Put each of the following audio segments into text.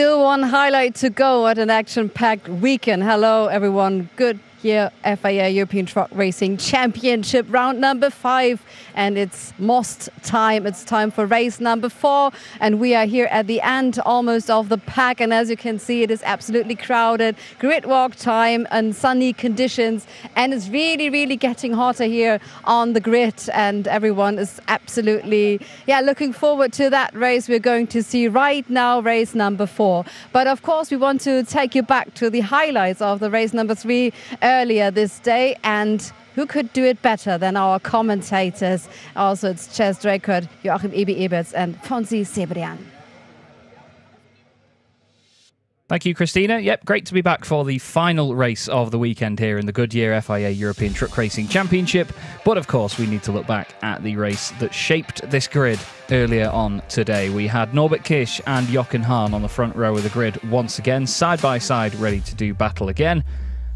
Still one highlight to go at an action-packed weekend. Hello, everyone. Goodyear FIA European Truck Racing Championship round number 5. And it's most time. It's time for race number 4. And we are here at the end almost of the pack. And as you can see, it is absolutely crowded. Grid walk time and sunny conditions. And it's really, really getting hotter here on the grid. And everyone is absolutely, looking forward to that race we're going to see right now, race number 4. But of course, we want to take you back to the highlights of the race number 3 earlier this day. And who could do it better than our commentators? Also, it's Ches Drakert, Joachim Eberts and Fonsi Cebrian. Thank you, Christina. Yep, great to be back for the final race of the weekend here in the Goodyear FIA European Truck Racing Championship. But of course, we need to look back at the race that shaped this grid earlier on today. We had Norbert Kisch and Jochen Hahn on the front row of the grid once again, side by side, ready to do battle again.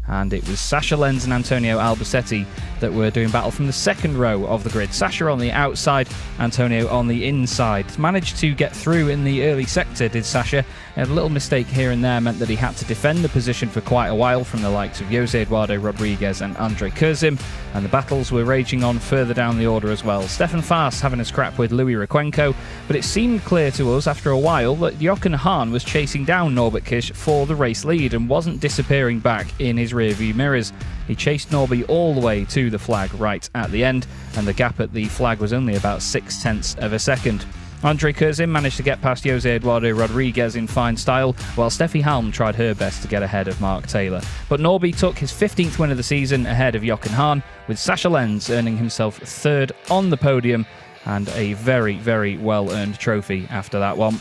And it was Sasha Lenz and Antonio Albacete that were doing battle from the second row of the grid. Sasha on the outside, Antonio on the inside. Managed to get through in the early sector, did Sasha. A little mistake here and there meant that he had to defend the position for quite a while from the likes of Jose Eduardo Rodriguez and Andre Kurzim. And the battles were raging on further down the order as well. Stefan Faas having a scrap with Louis Requenco, but it seemed clear to us after a while that Jochen Hahn was chasing down Norbert Kisch for the race lead and wasn't disappearing back in his rear view mirrors. He chased Norby all the way to the flag right at the end, and the gap at the flag was only about 0.6 of a second. Andre Kurzim managed to get past Jose Eduardo Rodriguez in fine style, while Steffi Halm tried her best to get ahead of Mark Taylor. But Norby took his 15th win of the season ahead of Jochen Hahn, with Sasha Lenz earning himself 3rd on the podium and a very, very well-earned trophy after that one,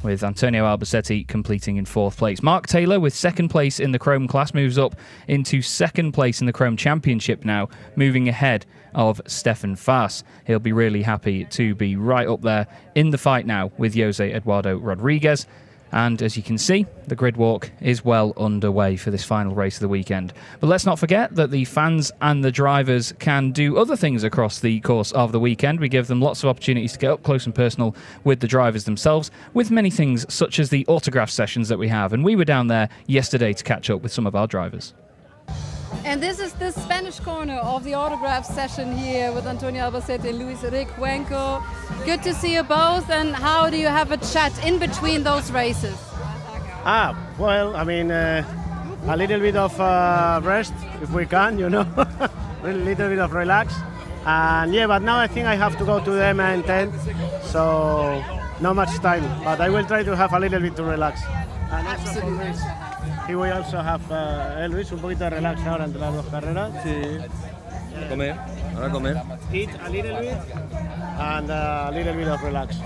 with Antonio Albacete completing in 4th place. Mark Taylor, with 2nd place in the Chrome class, moves up into 2nd place in the Chrome Championship now, moving ahead of Stefan Faas. He'll be really happy to be right up there in the fight now with Jose Eduardo Rodriguez. And as you can see, the grid walk is well underway for this final race of the weekend. But let's not forget that the fans and the drivers can do other things across the course of the weekend. We give them lots of opportunities to get up close and personal with the drivers themselves, with many things such as the autograph sessions that we have. And we were down there yesterday to catch up with some of our drivers. And this is the Spanish corner of the autograph session here with Antonio Albacete and Luis Requenco. Good to see you both. And how do you have a chat in between those races? Well, I mean, a little bit of rest if we can, you know, a little bit of relax. And but now I think I have to go to the M10, so not much time. But I will try to have a little bit to relax. And absolutely. Here we also have Luis, un poquito de relax ahora entre las dos carreras. Sí. Comer, ahora comer. Eat a little bit and a little bit of relax.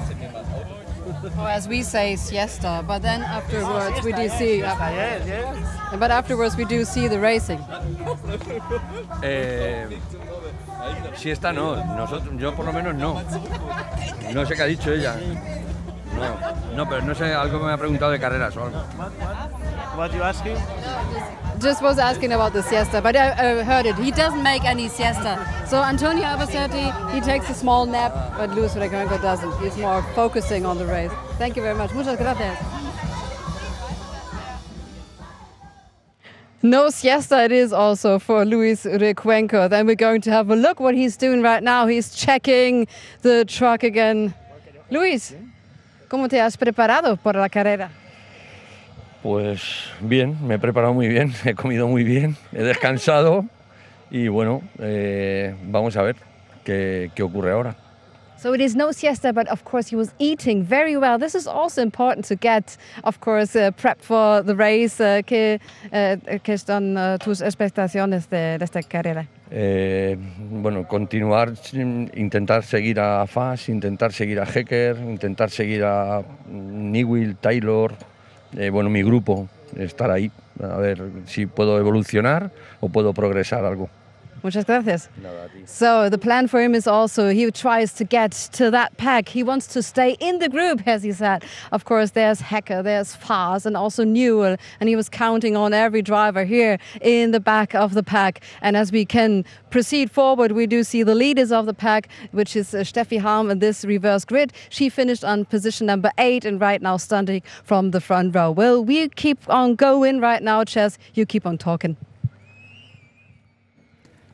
Oh, as we say, siesta, but then afterwards we do see. Yes. But afterwards we do see the racing. Siesta no, yo por lo menos no. No sé qué ha dicho ella. No, pero no sé, algo me ha preguntado de carreras o algo. What you asking? Just was asking about the siesta, but I heard it. He doesn't make any siesta. So Antonio Albacete, he takes a small nap, but Luis Requenco doesn't. He's more focusing on the race. Thank you very much. Muchas gracias. No siesta it is also for Luis Requenco. Then we're going to have a look what he's doing right now. He's checking the truck again. Luis, ¿cómo te has preparado para la carrera? Pues bien, me he preparado muy bien, he comido muy bien, he descansado y bueno, vamos a ver qué ocurre ahora. So it is no siesta, but of course he was eating very well. This is also important to get, of course, prep for the race. ¿Qué están tus expectaciones de esta carrera? Bueno, continuar, intentar seguir a Faas, intentar seguir a Hecker, intentar seguir a Newell, Taylor, bueno, mi grupo, estar ahí, a ver si puedo evolucionar o puedo progresar algo. Muchas gracias. Nada, a ti. So the plan for him is also he tries to get to that pack. He wants to stay in the group, as he said. Of course, there's Hecker, there's Faas, and also Newell. And he was counting on every driver here in the back of the pack. And as we can proceed forward, we do see the leaders of the pack, which is Steffi Harm in this reverse grid. She finished on position number 8 and right now standing from the front row. Well, we keep on going right now, Chess. You keep on talking.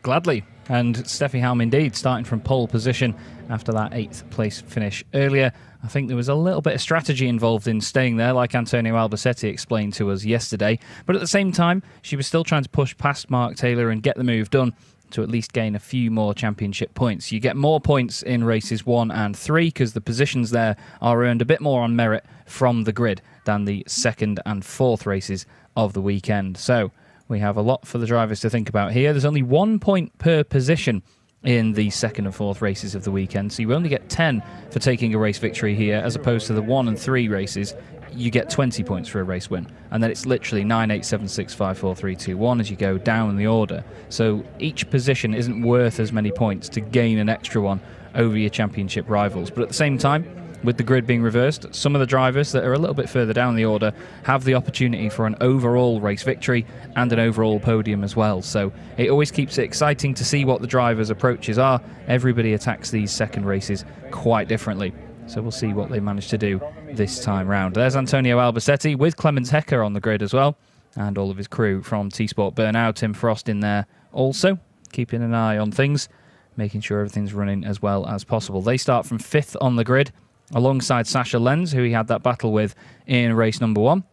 Gladly. And Steffi Halm indeed starting from pole position after that 8th place finish earlier. I think there was a little bit of strategy involved in staying there, like Antonio Albacete explained to us yesterday. But at the same time, she was still trying to push past Mark Taylor and get the move done to at least gain a few more championship points. You get more points in races 1 and 3 because the positions there are earned a bit more on merit from the grid than the 2nd and 4th races of the weekend. So we have a lot for the drivers to think about here. There's only 1 point per position in the 2nd and 4th races of the weekend, so you only get 10 for taking a race victory here, as opposed to the 1 and 3 races, you get 20 points for a race win. And then it's literally 9, 8, 7, 6, 5, 4, 3, 2, 1 as you go down the order. So each position isn't worth as many points to gain an extra one over your championship rivals. But at the same time, with the grid being reversed, some of the drivers that are a little bit further down the order have the opportunity for an overall race victory and an overall podium as well. So it always keeps it exciting to see what the drivers' approaches are. Everybody attacks these second races quite differently. So we'll see what they manage to do this time round. There's Antonio Albacete with Clemens Hecker on the grid as well, and all of his crew from T-Sport Burnout. Tim Frost in there also, keeping an eye on things, making sure everything's running as well as possible. They start from 5th on the grid, alongside Sasha Lenz, who he had that battle with in race number 1.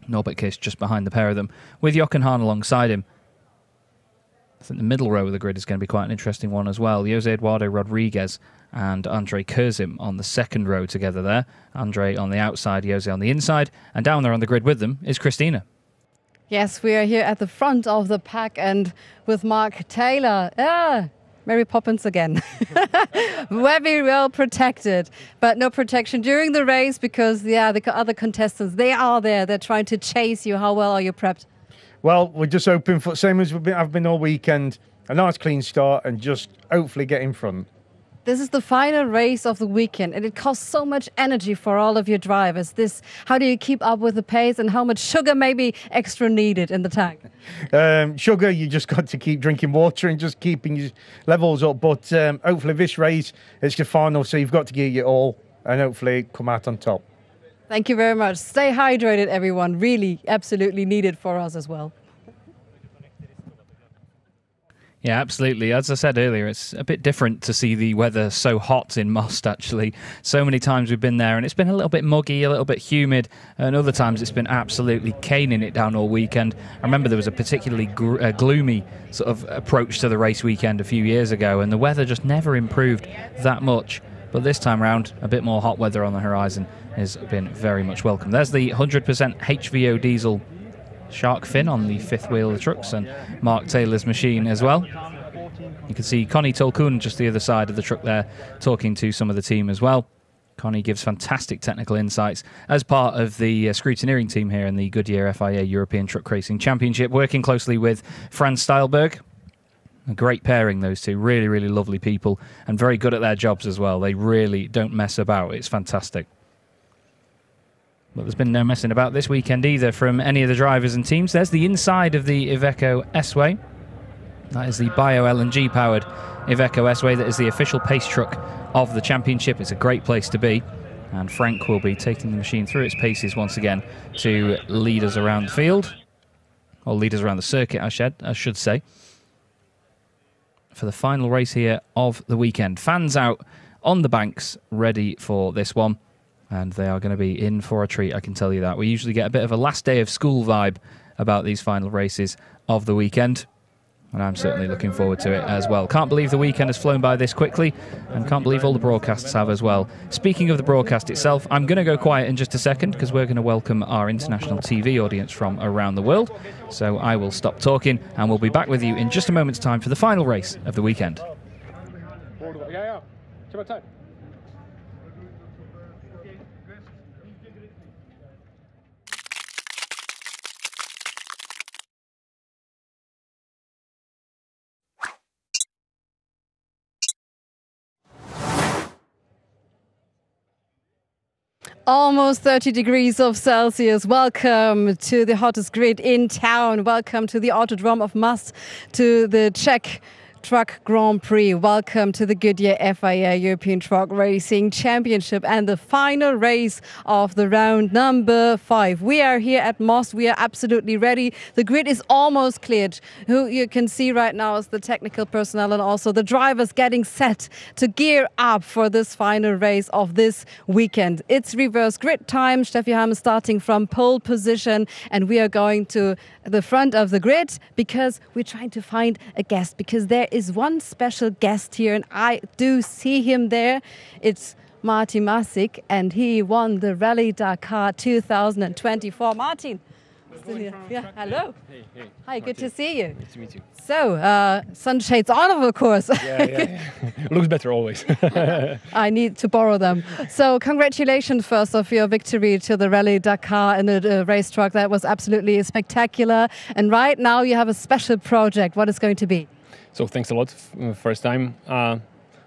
Norbert Kiss just behind the pair of them, with Jochen Hahn alongside him. I think the middle row of the grid is going to be quite an interesting one as well. Jose Eduardo Rodriguez and Andre Kurzim on the 2nd row together there. Andre on the outside, Jose on the inside. And down there on the grid with them is Christina. Yes, we are here at the front of the pack and with Mark Taylor. Mary Poppins again. Very well protected, but no protection during the race because, the other contestants, they are there. They're trying to chase you. How well are you prepped? Well, we're just hoping for, same as I've been all weekend, a nice clean start and just hopefully get in front. This is the final race of the weekend, and it costs so much energy for all of your drivers. How do you keep up with the pace, and how much sugar may be extra needed in the tank? Sugar, you just got to keep drinking water and just keeping your levels up. But hopefully this race, it's the final, so you've got to give it all and hopefully come out on top. Thank you very much. Stay hydrated, everyone. Really, absolutely needed for us as well. Yeah, absolutely. As I said earlier, it's a bit different to see the weather so hot in Most, actually. So many times we've been there and it's been a little bit muggy, a little bit humid, and other times it's been absolutely caning it down all weekend. I remember there was a particularly gloomy sort of approach to the race weekend a few years ago, and the weather just never improved that much. But this time round, a bit more hot weather on the horizon has been very much welcome. There's the 100% HVO diesel shark fin on the 5th wheel of the trucks and Mark Taylor's machine as well. You can see Connie Tolkun just the other side of the truck there talking to some of the team as well. Connie gives fantastic technical insights as part of the scrutineering team here in the Goodyear FIA European Truck Racing Championship, working closely with Franz Steilberg. A great pairing, those two. Really, really lovely people and very good at their jobs as well. They really don't mess about. It's fantastic. But there's been no messing about this weekend either from any of the drivers and teams. There's the inside of the Iveco S-Way. That is the bio-LNG powered Iveco S-Way. That is the official pace truck of the championship. It's a great place to be. And Frank will be taking the machine through its paces once again to lead us around the field. Or lead us around the circuit, I should say. For the final race here of the weekend. Fans out on the banks ready for this one. And they are going to be in for a treat, I can tell you that. We usually get a bit of a last day of school vibe about these final races of the weekend. And I'm certainly looking forward to it as well. Can't believe the weekend has flown by this quickly, and can't believe all the broadcasts have as well. Speaking of the broadcast itself, I'm going to go quiet in just a second because we're going to welcome our international TV audience from around the world. So I will stop talking and we'll be back with you in just a moment's time for the final race of the weekend. Almost 30 degrees of Celsius. Welcome to the hottest grid in town. Welcome to the Autodrome of Must, to the Czech Truck Grand Prix. Welcome to the Goodyear FIA European Truck Racing Championship and the final race of the round number 5. We are here at Most. We are absolutely ready. The grid is almost cleared. Who you can see right now is the technical personnel and also the drivers getting set to gear up for this final race of this weekend. It's reverse grid time. Steffi Ham is starting from pole position and we are going to the front of the grid because we're trying to find a guest, because there is one special guest here and I do see him there. It's Martin Masik and he won the Rally Dakar 2024. Martin, still here. Yeah, hello. Hey. Hi, Martin. good to see you. Nice to meet you. So, sunshades on, of course. Yeah. Looks better always. I need to borrow them. So, congratulations first of your victory to the Rally Dakar in the race truck. That was absolutely spectacular. And right now you have a special project. What is going to be? So thanks a lot. First time.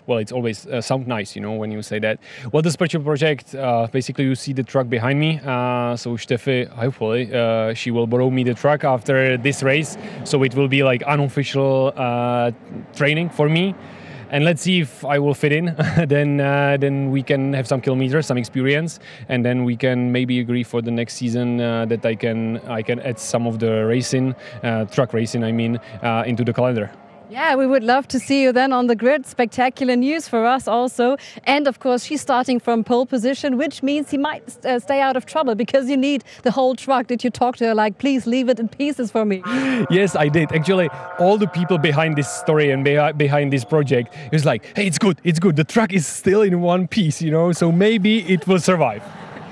Well, it's always sound nice, when you say that. Well, the special project, basically you see the truck behind me. So Steffi, hopefully, she will borrow me the truck after this race. So it will be like unofficial training for me. And let's see if I will fit in. Then we can have some kilometers, some experience, and then we can maybe agree for the next season that I can add some of the racing, truck racing, into the calendar. Yeah, we would love to see you then on the grid. Spectacular news for us also. And of course, she's starting from pole position, which means he might stay out of trouble because you need the whole truck. Did you talk to her like, please leave it in pieces for me? Yes, I did. Actually, all the people behind this story and behind this project, it was like, hey, it's good. The truck is still in one piece, so maybe it will survive.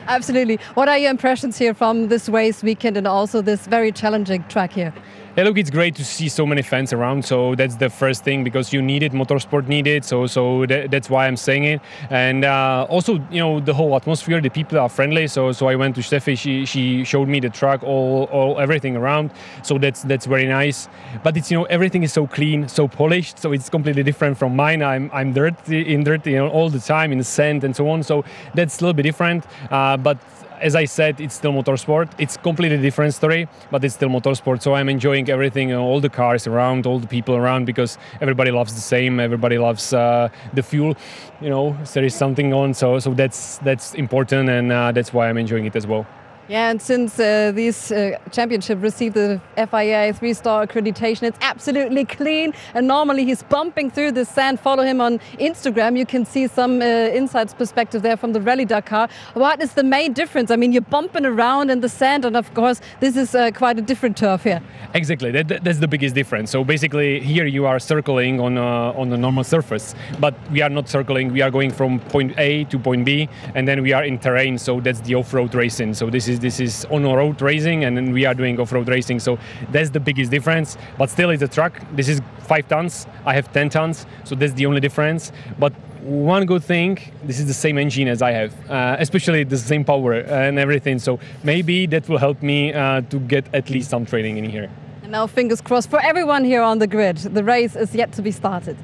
Absolutely. What are your impressions here from this race weekend and also this very challenging track here? Yeah, look, it's great to see so many fans around. So that's the first thing, because you need it, motorsport need it. So that's why I'm saying it. And also, the whole atmosphere, the people are friendly. So I went to Steffi. She showed me the truck, all everything around. So that's very nice. But it's everything is so clean, so polished. So it's completely different from mine. I'm dirty all the time in the sand and so on. So that's a little bit different. But as I said, it's still motorsport. It's completely different story, but it's still motorsport. So I'm enjoying everything, all the cars around, all the people around, because everybody loves the same. Everybody loves the fuel. There is something on. So that's important, and that's why I'm enjoying it as well. Yeah, and since this championship received the FIA 3-star accreditation, it's absolutely clean. And normally he's bumping through the sand. Follow him on Instagram. You can see some insights perspective there from the Rally Dakar. What is the main difference? I mean, you're bumping around in the sand, and of course, this is quite a different turf here. Exactly, that's the biggest difference. So basically, here you are circling on a normal surface, but we are not circling. We are going from point A to point B, and then we are in terrain. So that's the off-road racing. So this is on-road racing, and then we are doing off-road racing. So that's the biggest difference. But still, it's a truck. This is 5 tons. I have 10 tons. So that's the only difference. But one good thing, this is the same engine as I have, especially the same power and everything. So maybe that will help me to get at least some training in here. And now fingers crossed for everyone here on the grid. The race is yet to be started.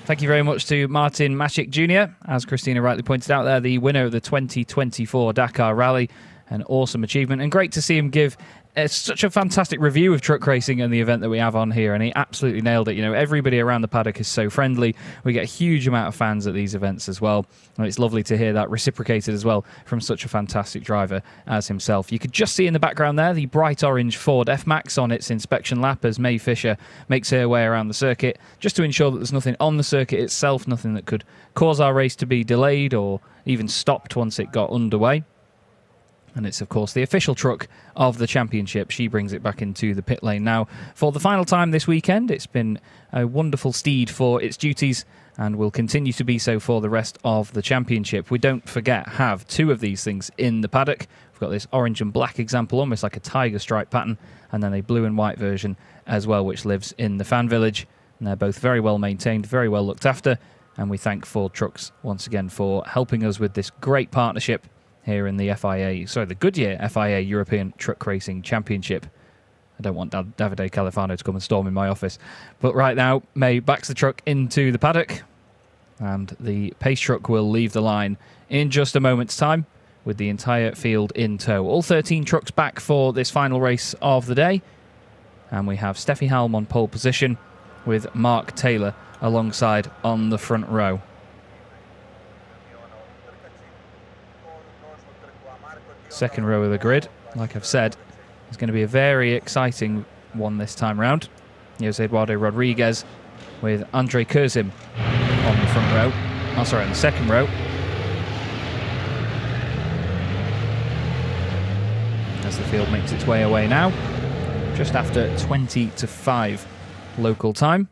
Thank you very much to Martin Masik Jr. As Christina rightly pointed out there, the winner of the 2024 Dakar Rally. An awesome achievement, and great to see him give such a fantastic review of truck racing and the event that we have on here, and he absolutely nailed it. Everybody around the paddock is so friendly. We get a huge amount of fans at these events as well, and it's lovely to hear that reciprocated as well from such a fantastic driver as himself. You could just see in the background there the bright orange Ford F-Max on its inspection lap as May Fisher makes her way around the circuit, just to ensure that there's nothing on the circuit itself, nothing that could cause our race to be delayed or even stopped once it got underway. And it's, of course, the official truck of the championship. She brings it back into the pit lane now for the final time this weekend. It's been a wonderful steed for its duties and will continue to be so for the rest of the championship. We don't forget, have 2 of these things in the paddock. We've got this orange and black example, almost like a tiger stripe pattern, and then a blue and white version as well, which lives in the fan village. And they're both very well maintained, very well looked after. And we thank Ford Trucks once again for helping us with this great partnership here in the the Goodyear FIA European Truck Racing Championship. I don't want Davide Califano to come and storm in my office. But right now, May backs the truck into the paddock. And the pace truck will leave the line in just a moment's time with the entire field in tow. All 13 trucks back for this final race of the day. And we have Steffi Halm on pole position with Mark Taylor alongside on the front row. Second row of the grid, like I've said, is going to be a very exciting one this time round. Jose Eduardo Rodriguez with Andre Kurzim on the front row. Oh, sorry, on the second row. As the field makes its way away now, just after 20 to 5 local time.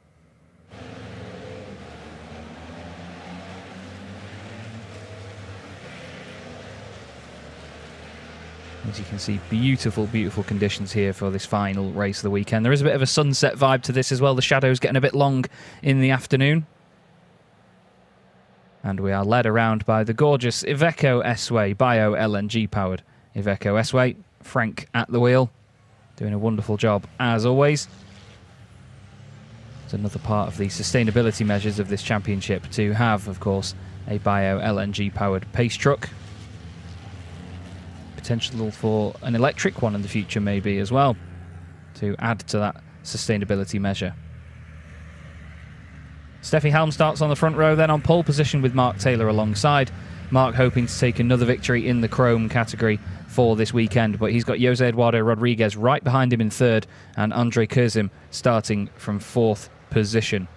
As you can see, beautiful, beautiful conditions here for this final race of the weekend. There is a bit of a sunset vibe to this as well. The shadow's getting a bit long in the afternoon. And we are led around by the gorgeous Iveco S-Way, Bio LNG powered Iveco S-Way. Frank at the wheel, doing a wonderful job as always. It's another part of the sustainability measures of this championship to have, of course, a Bio LNG powered pace truck. Potential for an electric one in the future maybe as well, to add to that sustainability measure. Steffi Halm starts on the front row, then on pole position with Mark Taylor alongside. Mark hoping to take another victory in the Chrome category for this weekend, but he's got Jose Eduardo Rodriguez right behind him in third and Andre Kurzim starting from fourth position.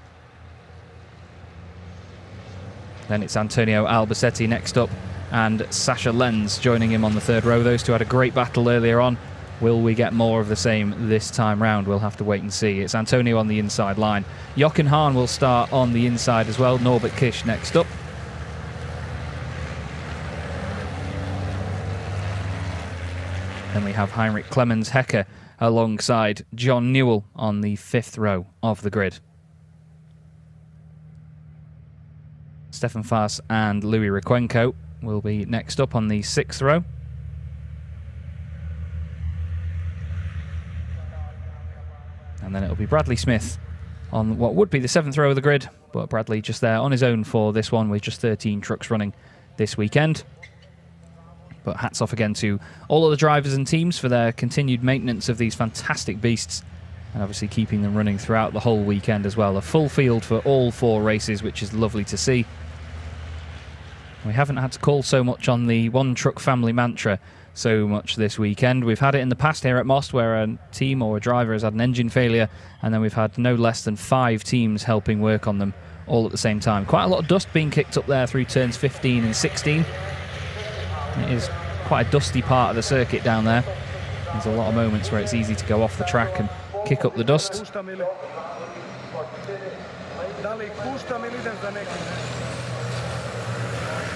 Then it's Antonio Albacete next up and Sasha Lenz joining him on the third row. Those two had a great battle earlier on. Will we get more of the same this time round? We'll have to wait and see. It's Antonio on the inside line. Jochen Hahn will start on the inside as well. Norbert Kish next up. Then we have Heinrich Clemens Hecker alongside John Newell on the fifth row of the grid. Stefan Faas and Louis Requenco will be next up on the sixth row. And then it'll be Bradley Smith on what would be the seventh row of the grid, but Bradley just there on his own for this one with just 13 trucks running this weekend. But hats off again to all of the drivers and teams for their continued maintenance of these fantastic beasts and obviously keeping them running throughout the whole weekend as well. A full field for all four races, which is lovely to see. We haven't had to call so much on the one truck family mantra so much this weekend. We've had it in the past here at Most where a team or a driver has had an engine failure, and then we've had no less than 5 teams helping work on them all at the same time. Quite a lot of dust being kicked up there through turns 15 and 16. It is quite a dusty part of the circuit down there. There's a lot of moments where it's easy to go off the track and kick up the dust.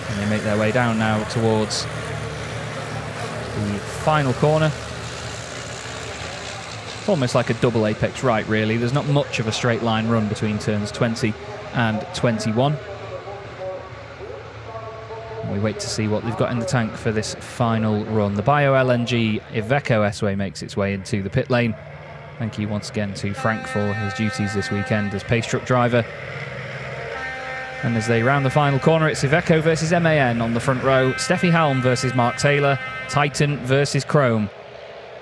And they make their way down now towards the final corner. It's almost like a double apex right, really. There's not much of a straight line run between turns 20 and 21. We wait to see what they've got in the tank for this final run. The Bio LNG Iveco S-Way makes its way into the pit lane. Thank you once again to Frank for his duties this weekend as pace truck driver. And as they round the final corner, it's Iveco versus MAN on the front row. Steffi Halm versus Mark Taylor. Titan versus Chrome.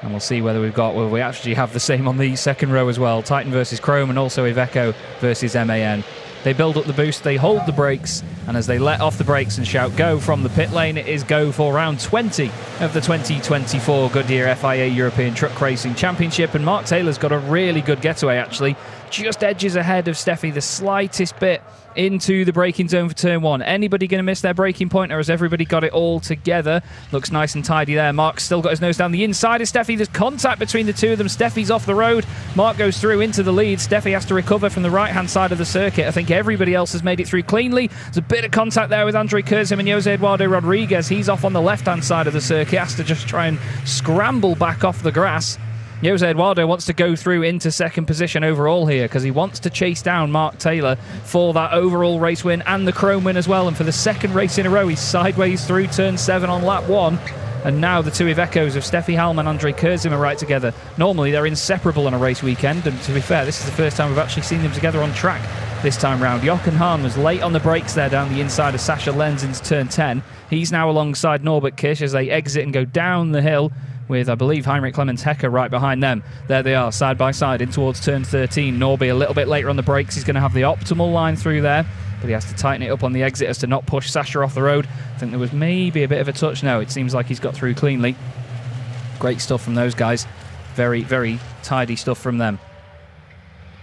And we'll see whether we actually have the same on the second row as well. Titan versus Chrome and also Iveco versus MAN. They build up the boost, they hold the brakes, and as they let off the brakes and shout go from the pit lane, it is go for round 20 of the 2024 Goodyear FIA European Truck Racing Championship. And Mark Taylor's got a really good getaway, actually. Just edges ahead of Steffi the slightest bit into the braking zone for turn 1. Anybody going to miss their braking point, or has everybody got it all together? Looks nice and tidy there. Mark's still got his nose down the inside of Steffi. There's contact between the two of them. Steffi's off the road. Mark goes through into the lead. Steffi has to recover from the right-hand side of the circuit. I think everybody else has made it through cleanly. There's a bit of contact there with Andre Kurzim and Jose Eduardo Rodriguez. He's off on the left-hand side of the circuit. Has to just try and scramble back off the grass. Jose Eduardo wants to go through into second position overall here because he wants to chase down Mark Taylor for that overall race win and the Chrome win as well. And for the second race in a row, he's sideways through turn 7 on lap 1. And now the two Ivecos of Steffi Halm and Andre Kurzim are right together. Normally they're inseparable on a race weekend, and to be fair, this is the first time we've actually seen them together on track this time round. Jochen Hahn was late on the brakes there down the inside of Sascha Lenz into turn 10. He's now alongside Norbert Kisch as they exit and go down the hill with, I believe, Heinrich Clemens Hecker right behind them. There they are, side by side in towards turn 13. Norby a little bit later on the brakes. He's going to have the optimal line through there, but he has to tighten it up on the exit as to not push Sascha off the road. I think there was maybe a bit of a touch. No, it seems like he's got through cleanly. Great stuff from those guys. Very, very tidy stuff from them.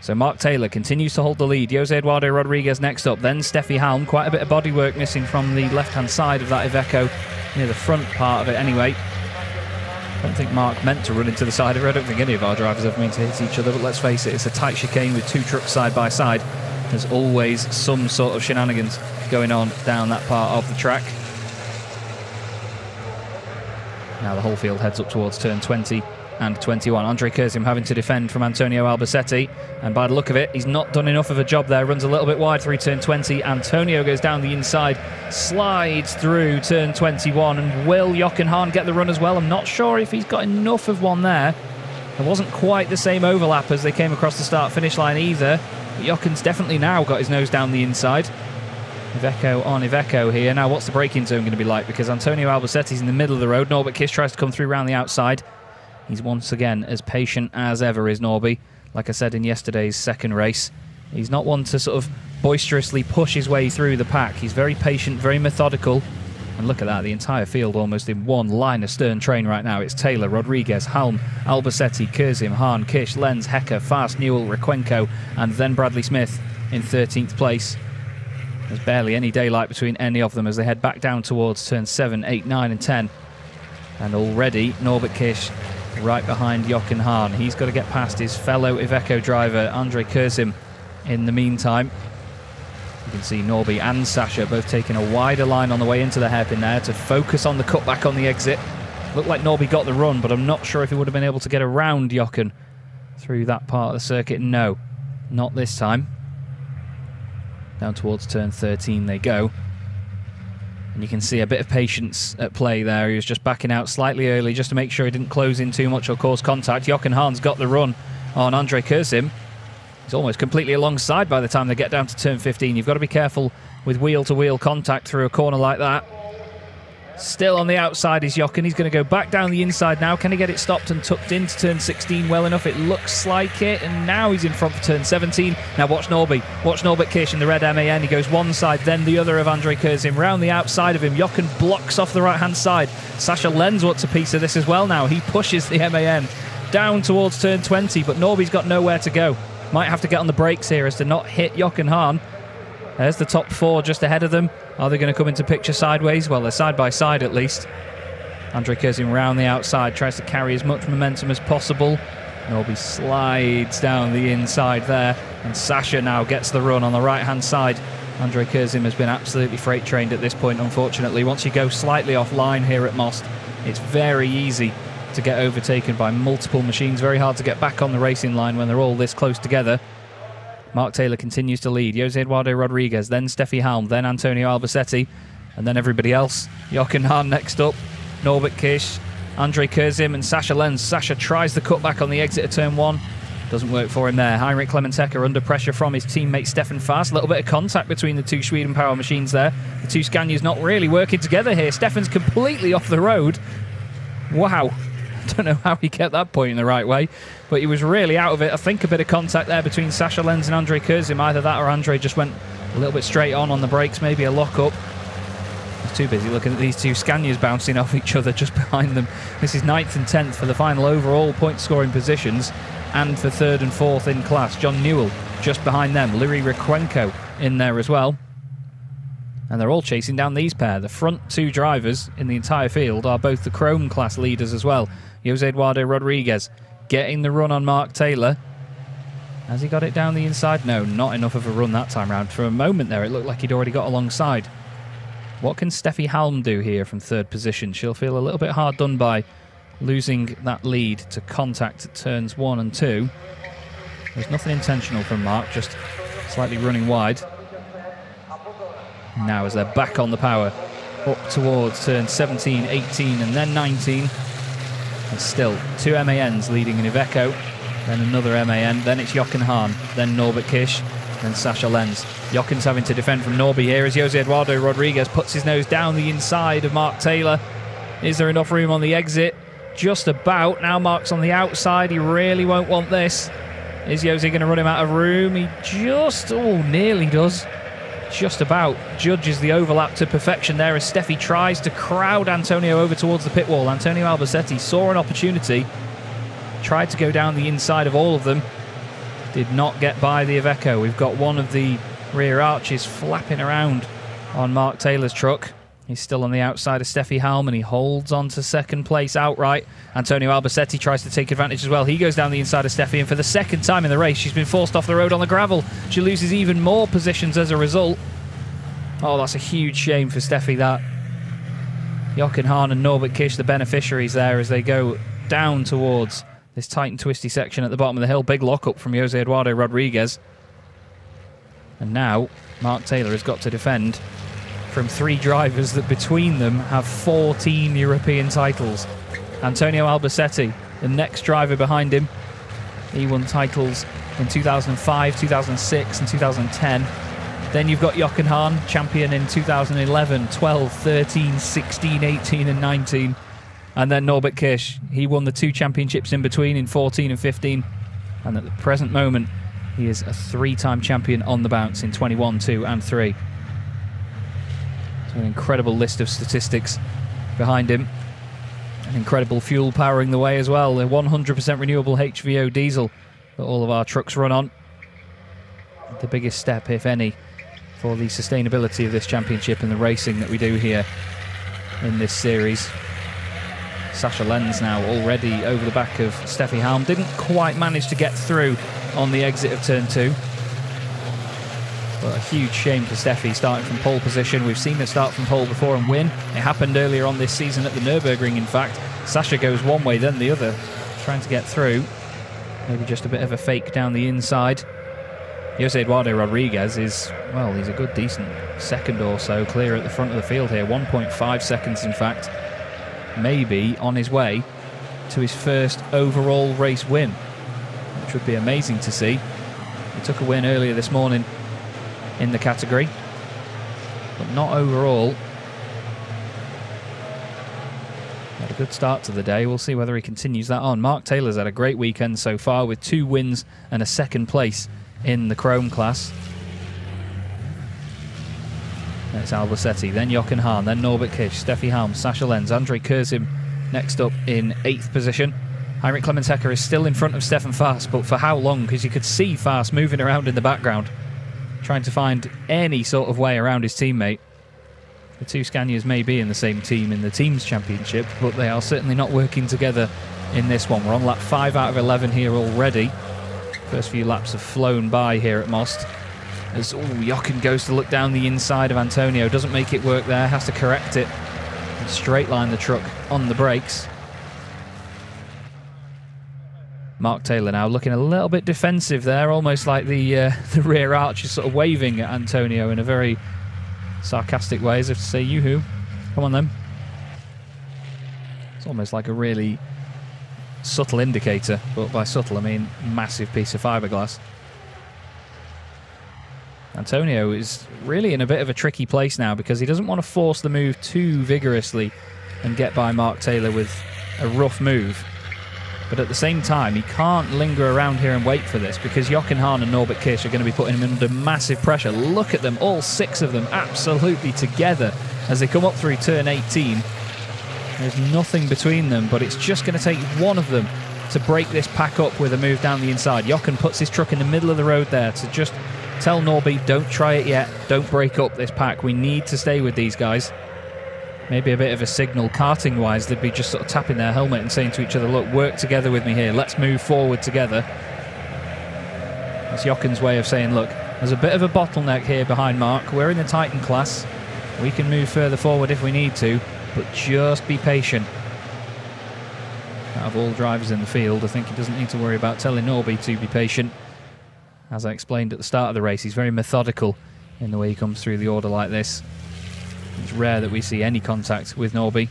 So Mark Taylor continues to hold the lead. Jose Eduardo Rodriguez next up. Then Steffi Halm. Quite a bit of bodywork missing from the left-hand side of that Iveco, near the front part of it anyway. I don't think Mark meant to run into the side of her. I don't think any of our drivers ever mean to hit each other, but let's face it, it's a tight chicane with two trucks side by side. There's always some sort of shenanigans going on down that part of the track. Now the whole field heads up towards turn 20 and 21. Andre Kurzim having to defend from Antonio Albacete, and by the look of it, he's not done enough of a job there. Runs a little bit wide through turn 20. Antonio goes down the inside, slides through turn 21, and will Jochen Hahn get the run as well? I'm not sure if he's got enough of one there. There wasn't quite the same overlap as they came across the start-finish line either. But Jochen's definitely now got his nose down the inside. Iveco on Iveco here. Now what's the braking zone going to be like? Because Antonio Albacete's in the middle of the road. Norbert Kisch tries to come through around the outside. He's once again as patient as ever, is Norby. Like I said in yesterday's second race, he's not one to sort of boisterously push his way through the pack. He's very patient, very methodical. And look at that, the entire field almost in one line of stern train right now. It's Taylor, Rodriguez, Halm, Albacete, Kurzim, Hahn, Kisch, Lenz, Hecker, Fast, Newell, Requenco, and then Bradley Smith in 13th place. There's barely any daylight between any of them as they head back down towards turn 7, 8, 9 and 10. And already Norbert Kisch right behind Jochen Hahn. He's got to get past his fellow Iveco driver, Andre Kurzim, in the meantime. You can see Norby and Sascha both taking a wider line on the way into the hairpin there to focus on the cutback on the exit. Looked like Norby got the run, but I'm not sure if he would have been able to get around Jochen through that part of the circuit. No, not this time. Down towards turn 13 they go. And you can see a bit of patience at play there. He was just backing out slightly early just to make sure he didn't close in too much or cause contact. Jochen Hahn's got the run on Andre Kurzim. He's almost completely alongside by the time they get down to turn 15. You've got to be careful with wheel-to-wheel contact through a corner like that. Still on the outside is Jochen. He's going to go back down the inside now. Can he get it stopped and tucked into turn 16 well enough? It looks like it. And now he's in front for turn 17. Now watch Norby. Watch Norbert Kisch in the red MAN. He goes one side, then the other of Andre Kurzim. Round the outside of him. Jochen blocks off the right-hand side. Sascha Lenz wants a piece of this as well now. He pushes the MAN down towards turn 20, but Norby's got nowhere to go. Might have to get on the brakes here as to not hit Jochen Hahn. There's the top four just ahead of them. Are they going to come into picture sideways? Well, they're side by side at least. Andre Kurzim round the outside, tries to carry as much momentum as possible. Norby slides down the inside there, and Sascha now gets the run on the right-hand side. Andre Kurzim has been absolutely freight-trained at this point, unfortunately. Once you go slightly offline here at Most, it's very easy to get overtaken by multiple machines. Very hard to get back on the racing line when they're all this close together. Mark Taylor continues to lead. Jose Eduardo Rodriguez, then Steffi Halm, then Antonio Albacete, and then everybody else. Jochen Hahn next up, Norbert Kisch, Andre Kurzim, and Sascha Lenz. Sascha tries the cutback on the exit of turn 1. Doesn't work for him there. Heinrich Clemens Hecker under pressure from his teammate Stefan Fast. A little bit of contact between the two Sweden Power machines there. The two Scanias not really working together here. Stefan's completely off the road. Wow. Don't know how he kept that point in the right way, but he was really out of it. I think a bit of contact there between Sascha Lenz and Andre Kurzim. Either that or Andre just went a little bit straight on the brakes, maybe a lock-up. He's too busy looking at these two Scanias bouncing off each other just behind them. This is 9th and 10th for the final overall point-scoring positions, and for 3rd and 4th in class. John Newell just behind them. Liri Requenco in there as well. And they're all chasing down these pair. The front two drivers in the entire field are both the Chrome class leaders as well. Jose Eduardo Rodriguez getting the run on Mark Taylor. Has he got it down the inside? No, not enough of a run that time round. For a moment there, it looked like he'd already got alongside. What can Steffi Halm do here from 3rd position? She'll feel a little bit hard done by losing that lead to contact at turns 1 and 2. There's nothing intentional from Mark, just slightly running wide. Now as they're back on the power, up towards turn 17, 18 and then 19. And still 2 MANs leading in Iveco, then another MAN, then it's Jochen Hahn, then Norbert Kish, then Sascha Lenz. Jochen's having to defend from Norby here as Jose Eduardo Rodriguez puts his nose down the inside of Mark Taylor. Is there enough room on the exit? Just about. Now Mark's on the outside. He really won't want this. Is Jose going to run him out of room? He just, nearly does. Just about. Judges the overlap to perfection there as Steffi tries to crowd Antonio over towards the pit wall. Antonio Albacete saw an opportunity, tried to go down the inside of all of them, did not get by the Iveco. We've got one of the rear arches flapping around on Mark Taylor's truck. He's still on the outside of Steffi Halm and he holds on to second place outright. Antonio Albacete tries to take advantage as well. He goes down the inside of Steffi, and for the second time in the race she's been forced off the road on the gravel. She loses even more positions as a result. Oh, that's a huge shame for Steffi, that. Jochen Hahn and Norbert Kish, the beneficiaries there as they go down towards this tight and twisty section at the bottom of the hill. Big lockup from Jose Eduardo Rodriguez. And now Mark Taylor has got to defend from 3 drivers that between them have 14 European titles. Antonio Albacete, the next driver behind him. He won titles in 2005, 2006 and 2010. Then you've got Jochen Hahn, champion in 2011, 12, 13, 16, 18 and 19. And then Norbert Kish, he won the 2 championships in between in 14 and 15. And at the present moment, he is a 3-time champion on the bounce in 21, 2 and 3. So an incredible list of statistics behind him. An incredible fuel powering the way as well. A 100% renewable HVO diesel that all of our trucks run on. The biggest step, if any, for the sustainability of this championship and the racing that we do here in this series. Sascha Lenz now already over the back of Steffi Halm. Didn't quite manage to get through on the exit of turn 2. But a huge shame for Steffi starting from pole position. We've seen her start from pole before and win. It happened earlier on this season at the Nürburgring, in fact. Sascha goes one way, then the other, trying to get through. Maybe just a bit of a fake down the inside. Jose Eduardo Rodriguez is, well, he's a good, decent second or so clear at the front of the field here. 1.5 seconds, in fact. Maybe on his way to his first overall race win, which would be amazing to see. He took a win earlier this morning in the category, but not overall. Had a good start to the day. We'll see whether he continues that on. Mark Taylor's had a great weekend so far with 2 wins and a second place in the Chrome class. It's Albacete, then Jochen Hahn, then Norbert Kish, Steffi Halm, Sascha Lenz, Andre Kurzim next up in 8th position. Heinrich Clemens-Hecker is still in front of Stefan Faas, but for how long? Because you could see Faas moving around in the background, trying to find any sort of way around his teammate. The 2 Scanias may be in the same team in the Teams Championship, but they are certainly not working together in this one. We're on lap 5 out of 11 here already. First few laps have flown by here at Most. As Jochen goes to look down the inside of Antonio, doesn't make it work there, has to correct it and straight line the truck on the brakes. Mark Taylor now looking a little bit defensive there, almost like the rear arch is sort of waving at Antonio in a very sarcastic way, as if to say, "Yoo-hoo, come on then." It's almost like a really subtle indicator, but by subtle I mean massive piece of fiberglass. Antonio is really in a bit of a tricky place now because he doesn't want to force the move too vigorously and get by Mark Taylor with a rough move. But at the same time, he can't linger around here and wait for this because Jochen Hahn and Norbert Kish are going to be putting him under massive pressure. Look at them, all 6 of them absolutely together as they come up through turn 18. There's nothing between them, but it's just going to take one of them to break this pack up with a move down the inside. Jochen puts his truck in the middle of the road there to just tell Norby, don't try it yet, don't break up this pack. We need to stay with these guys. Maybe a bit of a signal karting-wise. They'd be just sort of tapping their helmet and saying to each other, look, work together with me here. Let's move forward together. That's Jochen's way of saying, look, there's a bit of a bottleneck here behind Mark. We're in the Titan class. We can move further forward if we need to, but just be patient. Out of all drivers in the field, I think he doesn't need to worry about telling Norby to be patient. As I explained at the start of the race, he's very methodical in the way he comes through the order like this. It's rare that we see any contact with Norby.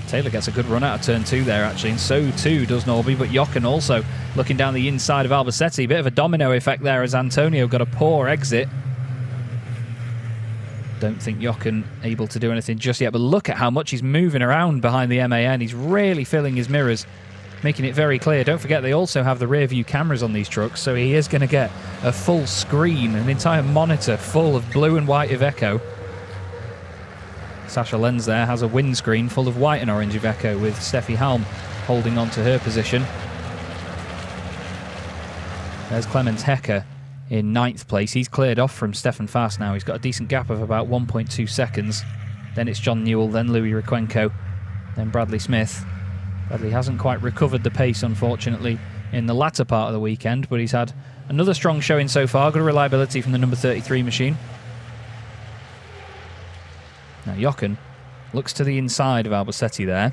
Taylor gets a good run out of turn 2 there, actually, and so too does Norby, but Jochen also looking down the inside of Albacete. Bit of a domino effect there as Antonio got a poor exit. Don't think Jochen able to do anything just yet, but look at how much he's moving around behind the MAN. He's really filling his mirrors, making it very clear. Don't forget, they also have the rear view cameras on these trucks, so he is going to get a full screen, an entire monitor full of blue and white Iveco. Sasha Lenz there has a windscreen full of white and orange Iveco, with Steffi Halm holding on to her position. There's Clemens Hecker in 9th place. He's cleared off from Stefan Fast now. He's got a decent gap of about 1.2 seconds. Then it's John Newell, then Louis Riquenco, then Bradley Smith. Bradley hasn't quite recovered the pace, unfortunately, in the latter part of the weekend, but he's had another strong showing so far. Good reliability from the number 33 machine. Now Jochen looks to the inside of Albacete there.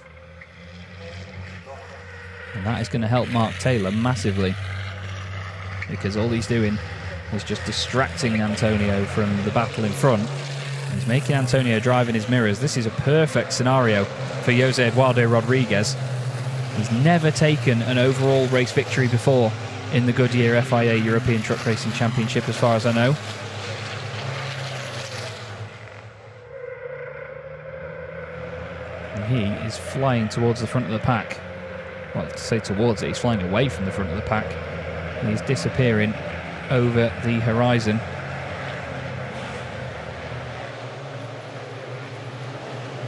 And that is going to help Mark Taylor massively, because all he's doing is just distracting Antonio from the battle in front. He's making Antonio drive in his mirrors. This is a perfect scenario for Jose Eduardo Rodriguez. He's never taken an overall race victory before in the Goodyear FIA European Truck Racing Championship, as far as I know. And he is flying towards the front of the pack. Well, to say towards it, he's flying away from the front of the pack. He's disappearing over the horizon.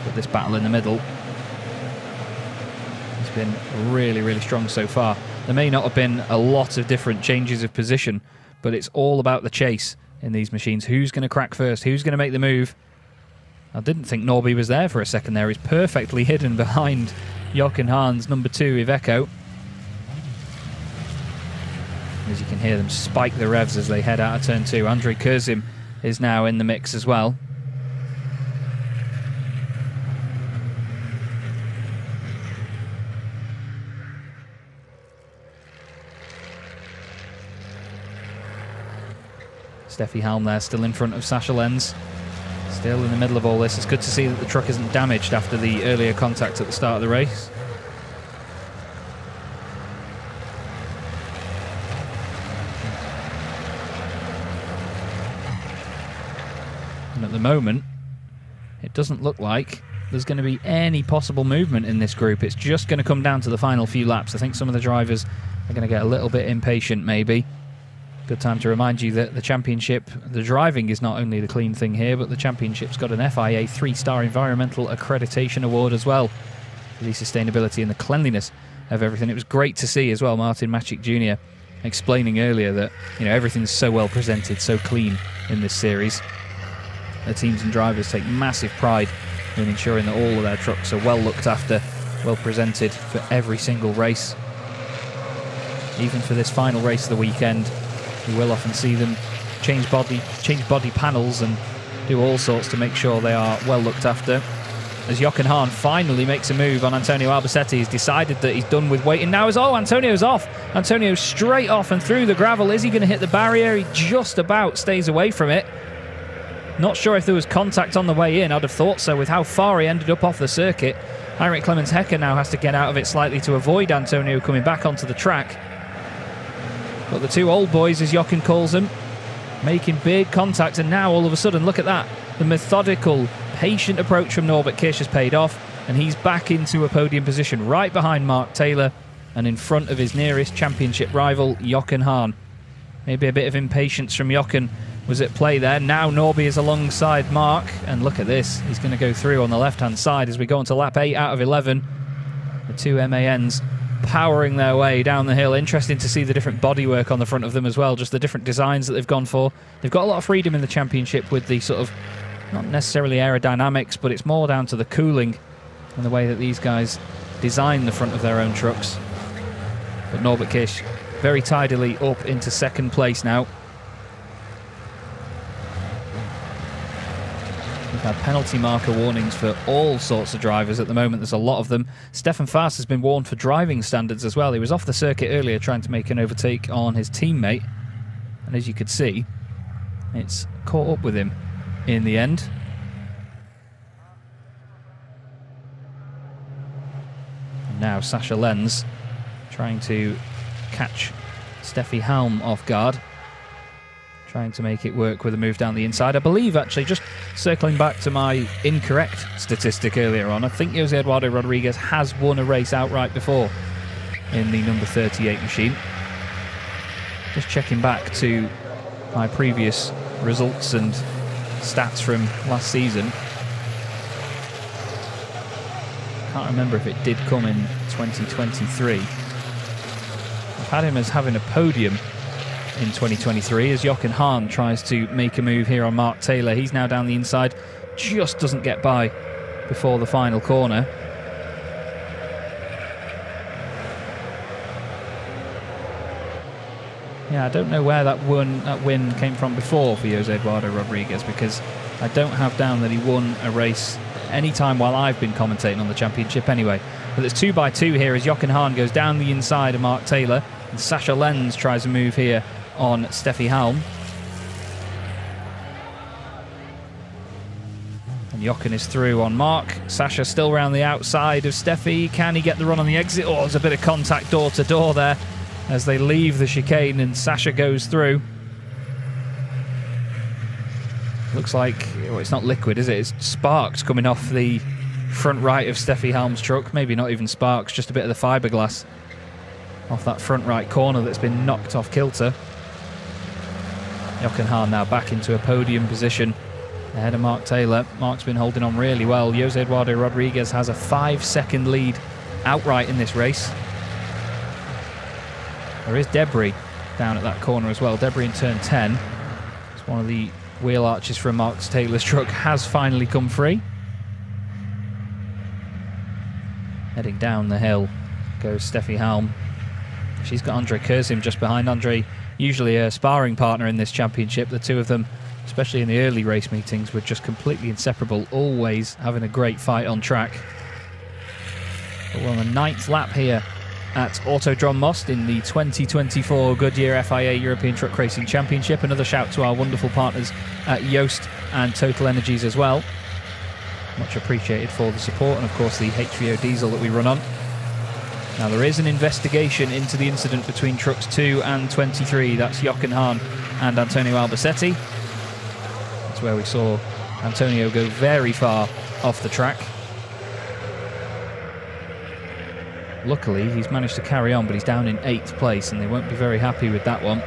But this battle in the middle has been really, really strong so far. There may not have been a lot of different changes of position, but it's all about the chase in these machines. Who's going to crack first? Who's going to make the move? I didn't think Norby was there for a second there. He's perfectly hidden behind Jochen Hahn's number 2 Iveco. As you can hear them spike the revs as they head out of turn 2. Andrei Kurzim is now in the mix as well. Steffi Halm there, still in front of Sasha Lenz. Still in the middle of all this. It's good to see that the truck isn't damaged after the earlier contact at the start of the race. And at the moment, it doesn't look like there's going to be any possible movement in this group. It's just going to come down to the final few laps. I think some of the drivers are going to get a little bit impatient, maybe. Good time to remind you that the championship, the driving is not only the clean thing here, but the championship's got an FIA 3-star environmental accreditation award as well for the sustainability and the cleanliness of everything. It was great to see as well Martin Macic Jr. explaining earlier that, you know, everything's so well presented, so clean in this series. The teams and drivers take massive pride in ensuring that all of their trucks are well looked after, well presented for every single race. Even for this final race of the weekend, you will often see them change body panels and do all sorts to make sure they are well looked after. As Jochen Hahn finally makes a move on Antonio Albacete, he's decided that he's done with waiting now. Antonio's off. Antonio's straight off and through the gravel. Is he going to hit the barrier? He just about stays away from it. Not sure if there was contact on the way in. I'd have thought so with how far he ended up off the circuit. Heinrich Clemens Hecker now has to get out of it slightly to avoid Antonio coming back onto the track. But the two old boys, as Jochen calls them, making big contact, and now all of a sudden, look at that. The methodical, patient approach from Norbert Kish has paid off, and he's back into a podium position right behind Mark Taylor and in front of his nearest championship rival, Jochen Hahn. Maybe a bit of impatience from Jochen was at play there. Now Norby is alongside Mark, and look at this. He's going to go through on the left-hand side as we go on to lap 8 out of 11. The two MANs powering their way down the hill. Interesting to see the different bodywork on the front of them as well, just the different designs that they've gone for. They've got a lot of freedom in the championship with the sort of, not necessarily aerodynamics, but it's more down to the cooling and the way that these guys design the front of their own trucks. But Norbert Kish very tidily up into second place now. We've had penalty marker warnings for all sorts of drivers at the moment. There's a lot of them. Stefan Fast has been warned for driving standards as well. He was off the circuit earlier trying to make an overtake on his teammate. And as you could see, it's caught up with him in the end. Now Sasha Lenz trying to catch Steffi Halm off guard. Trying to make it work with a move down the inside. I believe, actually, just circling back to my incorrect statistic earlier on, I think Jose Eduardo Rodriguez has won a race outright before in the number 38 machine. Just checking back to my previous results and stats from last season. Can't remember if it did come in 2023. I've had him as having a podium in 2023 as Jochen Hahn tries to make a move here on Mark Taylor. He's now down the inside, just doesn't get by before the final corner. Yeah, I don't know where that win came from before for Jose Eduardo Rodriguez, because I don't have down that he won a race any time while I've been commentating on the championship anyway. But it's 2-2 here as Jochen Hahn goes down the inside of Mark Taylor, and Sasha Lenz tries a move here on Steffi Halm. And Jochen is through on Mark. Sasha still round the outside of Steffi. Can he get the run on the exit? Oh, there's a bit of contact door to door there as they leave the chicane and Sasha goes through. Looks like, well, it's not liquid, is it? It's sparks coming off the front right of Steffi Halm's truck. Maybe not even sparks, just a bit of the fiberglass off that front right corner that's been knocked off kilter. Jochen Hahn now back into a podium position ahead of Mark Taylor. Mark's been holding on really well. Jose Eduardo Rodriguez has a 5-second lead outright in this race. There is debris down at that corner as well. Debris in turn 10. It's one of the wheel arches from Mark Taylor's truck has finally come free. Heading down the hill goes Steffi Halm. She's got Andre Kurzim just behind. Andre, usually a sparring partner in this championship. The two of them, especially in the early race meetings, were just completely inseparable, always having a great fight on track. But we're on the 9th lap here at Autodrom Most in the 2024 Goodyear FIA European Truck Racing Championship. Another shout to our wonderful partners at Yoast and Total Energies as well. Much appreciated for the support, and of course the HVO diesel that we run on. Now there is an investigation into the incident between trucks 2 and 23. That's Jochen Hahn and Antonio Albacete. That's where we saw Antonio go very far off the track. Luckily, he's managed to carry on, but he's down in 8th place, and they won't be very happy with that one.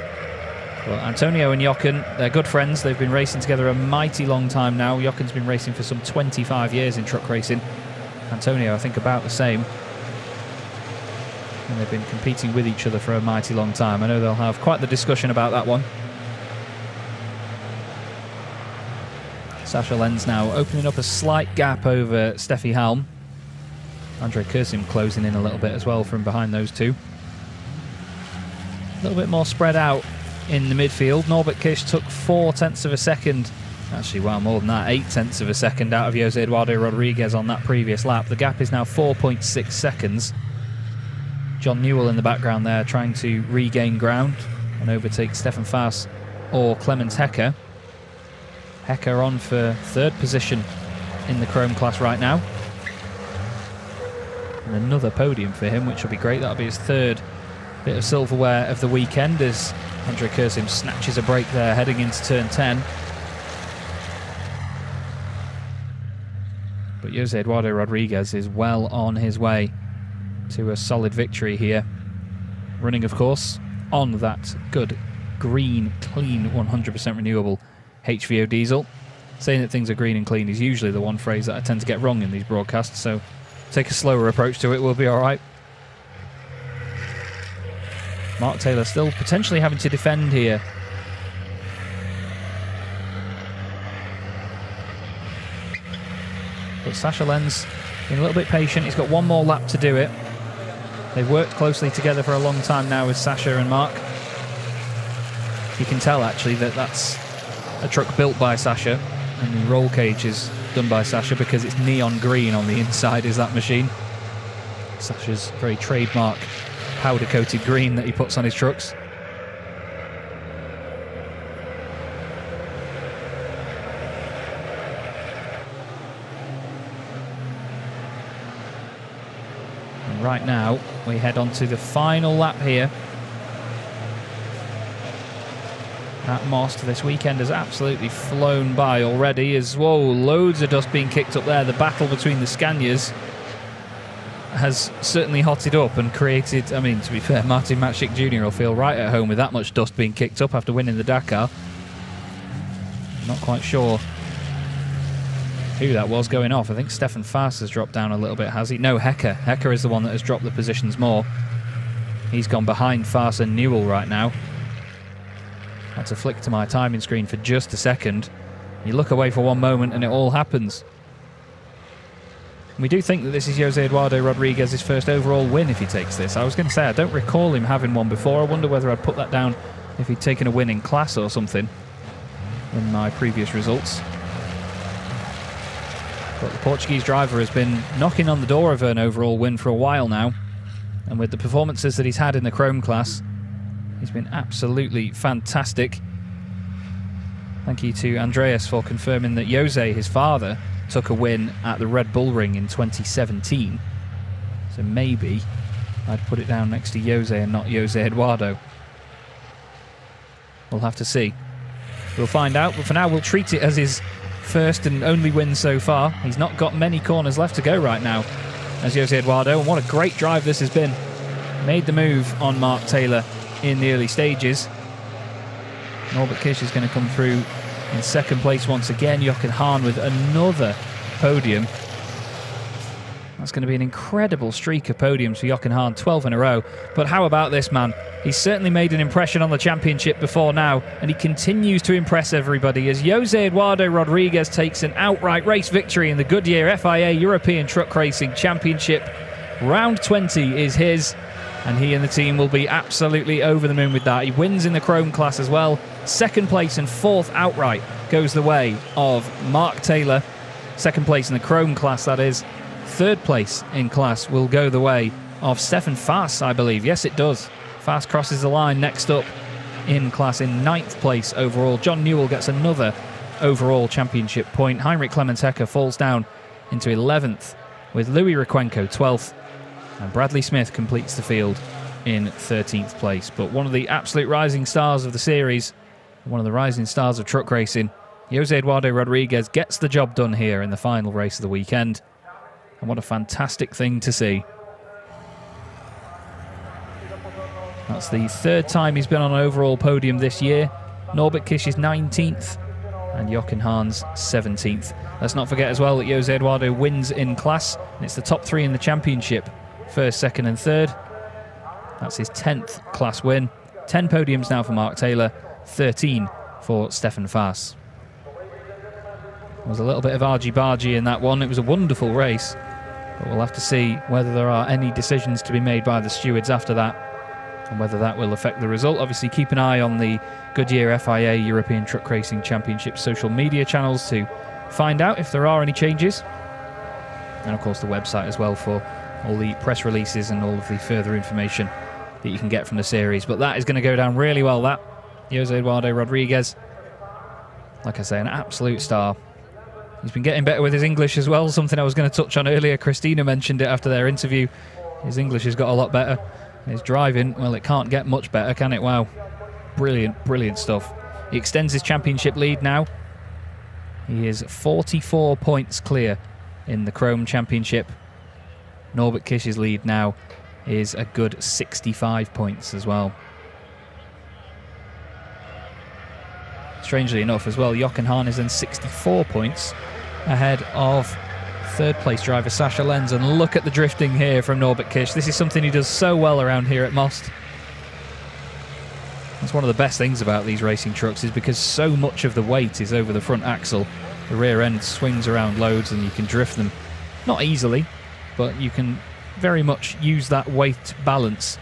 Well, Antonio and Jochen, they're good friends. They've been racing together a mighty long time now. Jochen's been racing for some 25 years in truck racing. Antonio, I think, about the same. And they've been competing with each other for a mighty long time. I know they'll have quite the discussion about that one. Sasha Lenz now opening up a slight gap over Steffi Halm. Andre Kurzim closing in a little bit as well from behind those two. A little bit more spread out in the midfield. Norbert Kish took 0.4 of a second. Actually, well, more than that, 0.8 of a second out of Jose Eduardo Rodriguez on that previous lap. The gap is now 4.6 seconds. John Newell in the background there trying to regain ground and overtake Stefan Faas or Clemens Hecker. Hecker on for 3rd position in the Chrome class right now. And another podium for him, which will be great. That'll be his 3rd bit of silverware of the weekend as Andre Kurzim snatches a break there heading into turn 10. But Jose Eduardo Rodriguez is well on his way to a solid victory here. Running, of course, on that good, green, clean, 100% renewable HVO diesel. Saying that things are green and clean is usually the one phrase that I tend to get wrong in these broadcasts, so take a slower approach to it, we'll be all right. Mark Taylor still potentially having to defend here. But Sasha Lenz being a little bit patient. He's got one more lap to do it. They've worked closely together for a long time now with Sasha and Mark. You can tell actually that that's a truck built by Sasha, and the roll cage is done by Sasha because it's neon green on the inside is that machine. Sasha's very trademark powder coated green that he puts on his trucks. And right now, we head on to the final lap here at Most. This weekend has absolutely flown by already. As whoa, loads of dust being kicked up there. The battle between the Scanias has certainly hotted up and created, I mean, to be fair, Martin Matchik Jr. will feel right at home with that much dust being kicked up after winning the Dakar. Not quite sure who that was going off. I think Stefan Faas has dropped down a little bit, has he? No, Hecker. Hecker is the one that has dropped the positions more. He's gone behind Faas and Newell right now. I had to flick to my timing screen for just a second. You look away for one moment and it all happens. We do think that this is Jose Eduardo Rodriguez's first overall win if he takes this. I was going to say, I don't recall him having one before. I wonder whether I'd put that down if he'd taken a win in class or something in my previous results. But the Portuguese driver has been knocking on the door of an overall win for a while now. And with the performances that he's had in the Chrome class, he's been absolutely fantastic. Thank you to Andreas for confirming that Jose, his father, took a win at the Red Bull Ring in 2017. So maybe I'd put it down next to Jose and not Jose Eduardo. We'll have to see. We'll find out, but for now we'll treat it as his first and only win so far. He's not got many corners left to go right now as Jose Eduardo, and what a great drive this has been. Made the move on Mark Taylor in the early stages. Norbert Kish is going to come through in second place once again. Jochen Hahn with another podium. That's going to be an incredible streak of podiums for Jochen Hahn, 12 in a row. But how about this man? He's certainly made an impression on the championship before now, and he continues to impress everybody as Jose Eduardo Rodriguez takes an outright race victory in the Goodyear FIA European Truck Racing Championship. Round 20 is his, and he and the team will be absolutely over the moon with that. He wins in the Chrome class as well. Second place and fourth outright goes the way of Mark Taylor. Second place in the Chrome class, that is. Third place in class will go the way of Stefan Faas, I believe. Yes, it does. Faas crosses the line next up in class in 9th place overall. John Newell gets another overall championship point. Heinrich Clemens Hecker falls down into 11th with Louis Requenco 12th. And Bradley Smith completes the field in 13th place. But one of the absolute rising stars of the series, one of the rising stars of truck racing, Jose Eduardo Rodriguez gets the job done here in the final race of the weekend. And what a fantastic thing to see. That's the third time he's been on an overall podium this year. Norbert Kisch's 19th and Jochen Hahn's 17th. Let's not forget as well that Jose Eduardo wins in class, and it's the top three in the championship. First, second and third. That's his 10th class win. 10 podiums now for Mark Taylor, 13 for Stefan Faas. There was a little bit of argy-bargy in that one. It was a wonderful race, but we'll have to see whether there are any decisions to be made by the stewards after that and whether that will affect the result. Obviously, keep an eye on the Goodyear FIA European Truck Racing Championship social media channels to find out if there are any changes. And of course the website as well for all the press releases and all of the further information that you can get from the series. But that is going to go down really well, that. Jose Eduardo Rodriguez, like I say, an absolute star. He's been getting better with his English as well, something I was going to touch on earlier. Christina mentioned it after their interview. His English has got a lot better. And his driving, well, it can't get much better, can it? Wow. Brilliant, brilliant stuff. He extends his championship lead now. He is 44 points clear in the Chrome Championship. Norbert Kisch's lead now is a good 65 points as well. Strangely enough as well, Jochen Hahn is then 64 points ahead of third place driver Sascha Lenz. And look at the drifting here from Norbert Kisch. This is something he does so well around here at Most. That's one of the best things about these racing trucks, is because so much of the weight is over the front axle. The rear end swings around loads and you can drift them, not easily, but you can very much use that weight balance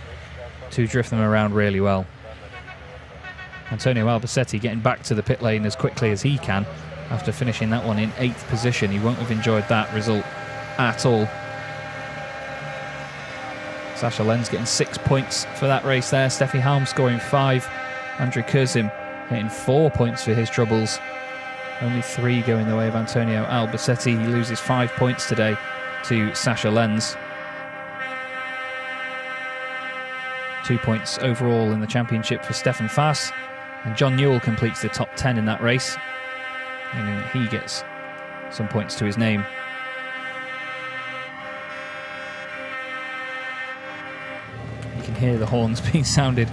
to drift them around really well. Antonio Albacete getting back to the pit lane as quickly as he can after finishing that one in 8th position. He won't have enjoyed that result at all. Sascha Lenz getting 6 points for that race there. Steffi Halm scoring 5. Andrew Kurzim getting 4 points for his troubles. Only 3 going the way of Antonio Albacete. He loses 5 points today to Sascha Lenz. 2 points overall in the championship for Stefan Faas. And John Newell completes the top 10 in that race, meaning that he gets some points to his name. You can hear the horns being sounded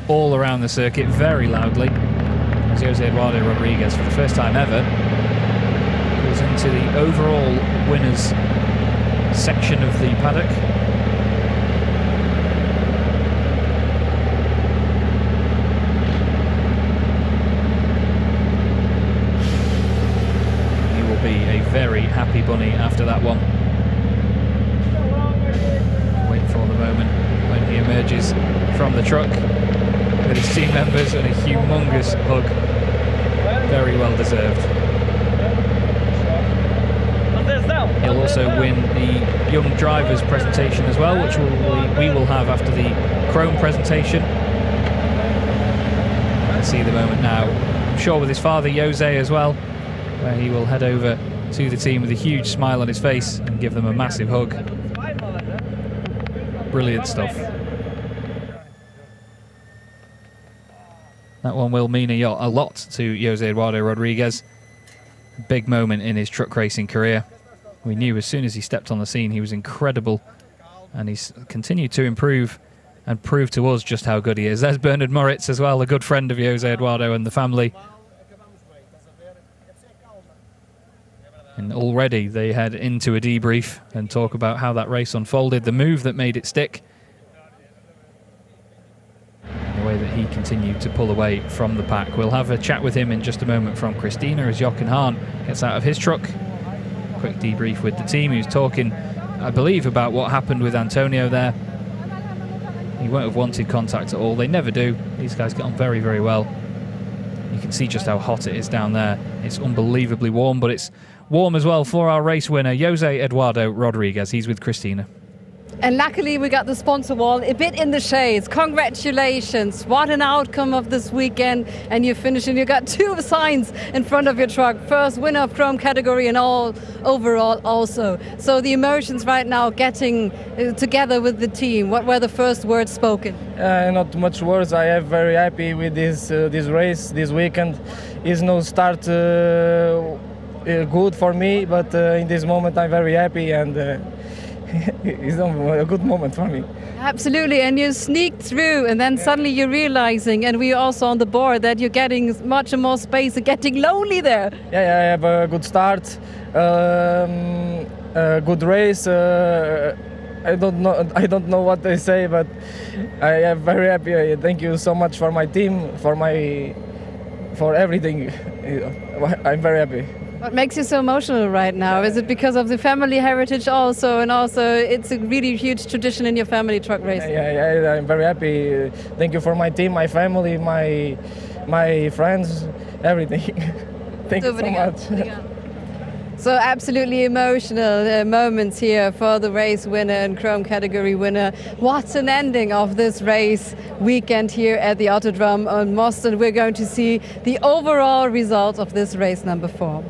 all around the circuit very loudly as Jose Eduardo Rodriguez, for the first time ever, goes into the overall winners section of the paddock. He will be a very happy bunny after that one. Wait for the moment when he emerges from the truck with his team members and a humongous hug. Very well deserved. He'll also win the young drivers presentation as well, which we will have after the Chrome presentation. Let's see the moment now. I'm sure with his father Jose as well, where he will head over to the team with a huge smile on his face and give them a massive hug. Brilliant stuff. That one will mean a lot to Jose Eduardo Rodriguez. A big moment in his truck racing career. We knew as soon as he stepped on the scene he was incredible, and he's continued to improve and prove to us just how good he is. There's Bernard Moritz as well, a good friend of Jose Eduardo and the family. And already they head into a debrief and talk about how that race unfolded, the move that made it stick, and the way that he continued to pull away from the pack. We'll have a chat with him in just a moment from Christina as Jochen Hahn gets out of his truck. Quick debrief with the team. He was talking, I believe, about what happened with Antonio there. He won't have wanted contact at all. They never do. These guys get on very, very well. You can see just how hot it is down there. It's unbelievably warm, but it's warm as well for our race winner, Jose Eduardo Rodriguez. He's with Christina. And luckily we got the sponsor wall a bit in the shades. Congratulations. What an outcome of this weekend. And you finished and you got 2 signs in front of your truck. First winner of Chrome category and all overall also. So the emotions right now getting together with the team. What were the first words spoken? Not much words. I am very happy with this race this weekend. It's no start good for me, but in this moment I'm very happy, and it's a good moment for me. Absolutely, and you sneaked through, and then suddenly you're realizing, and we also on the board, that you're getting much more space and getting lonely there. Yeah, I have a good start, a good race. I don't know what they say, but I am very happy. Thank you so much for my team, for everything. I'm very happy. What makes you so emotional right now? Is it because of the family heritage also, and also it's a really huge tradition in your family, truck racing? Yeah, I'm very happy. Thank you for my team, my family, my friends, everything. Thank you so much. So absolutely emotional moments here for the race winner and Chrome category winner. What an ending of this race weekend here at the Autodrome on Most, and we're going to see the overall result of this race number 4.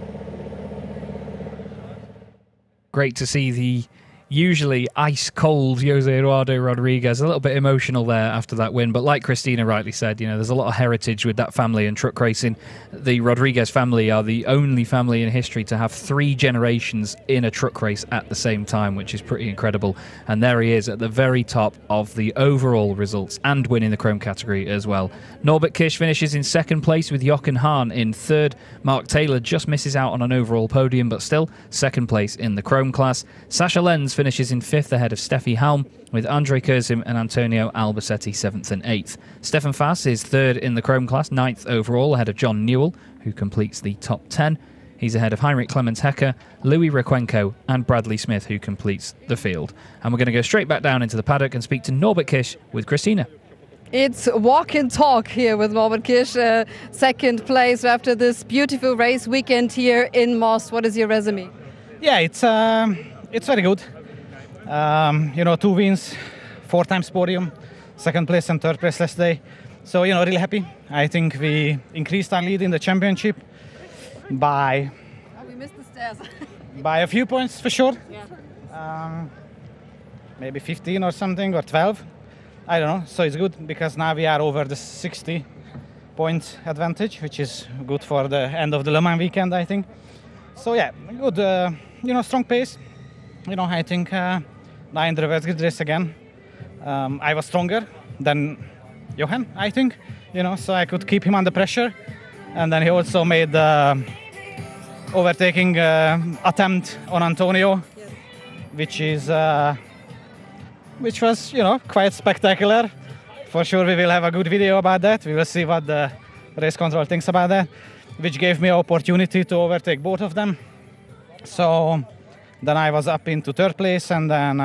Great to see the usually ice-cold Jose Eduardo Rodriguez, a little bit emotional there after that win. But like Christina rightly said, you know, there's a lot of heritage with that family and truck racing. The Rodriguez family are the only family in history to have 3 generations in a truck race at the same time, which is pretty incredible. And there he is at the very top of the overall results and winning the Chrome category as well. Norbert Kish finishes in 2nd place with Jochen Hahn in 3rd. Mark Taylor just misses out on an overall podium, but still 2nd place in the Chrome class. Sasha Lenz finishes in 5th ahead of Steffi Halm, with Andre Kurzim and Antonio Albacetti 7th and 8th. Stefan Faas is 3rd in the Chrome class, 9th overall, ahead of John Newell, who completes the top 10. He's ahead of Heinrich Clemens Hecker, Louis Requenco and Bradley Smith, who completes the field. And we're going to go straight back down into the paddock and speak to Norbert Kish with Christina. It's walk and talk here with Norbert Kish, 2nd place after this beautiful race weekend here in Most. What is your resume? Yeah, it's very good. 2 wins, 4 times podium, 2nd place and 3rd place last day. So, really happy. I think we increased our lead in the championship by... Oh, we missed the stairs. by a few points for sure. Yeah. Maybe 15 or something, or 12. I don't know. So it's good because now we are over the 60-point advantage, which is good for the end of the Le Mans weekend, I think. So yeah, good. Strong pace. I think now in the reverse grid race again, I was stronger than Johan, I think. So I could keep him under pressure. And then he also made the overtaking attempt on Antonio, which was, quite spectacular. For sure, we will have a good video about that. We will see what the race control thinks about that, which gave me an opportunity to overtake both of them. So then I was up into third place, and then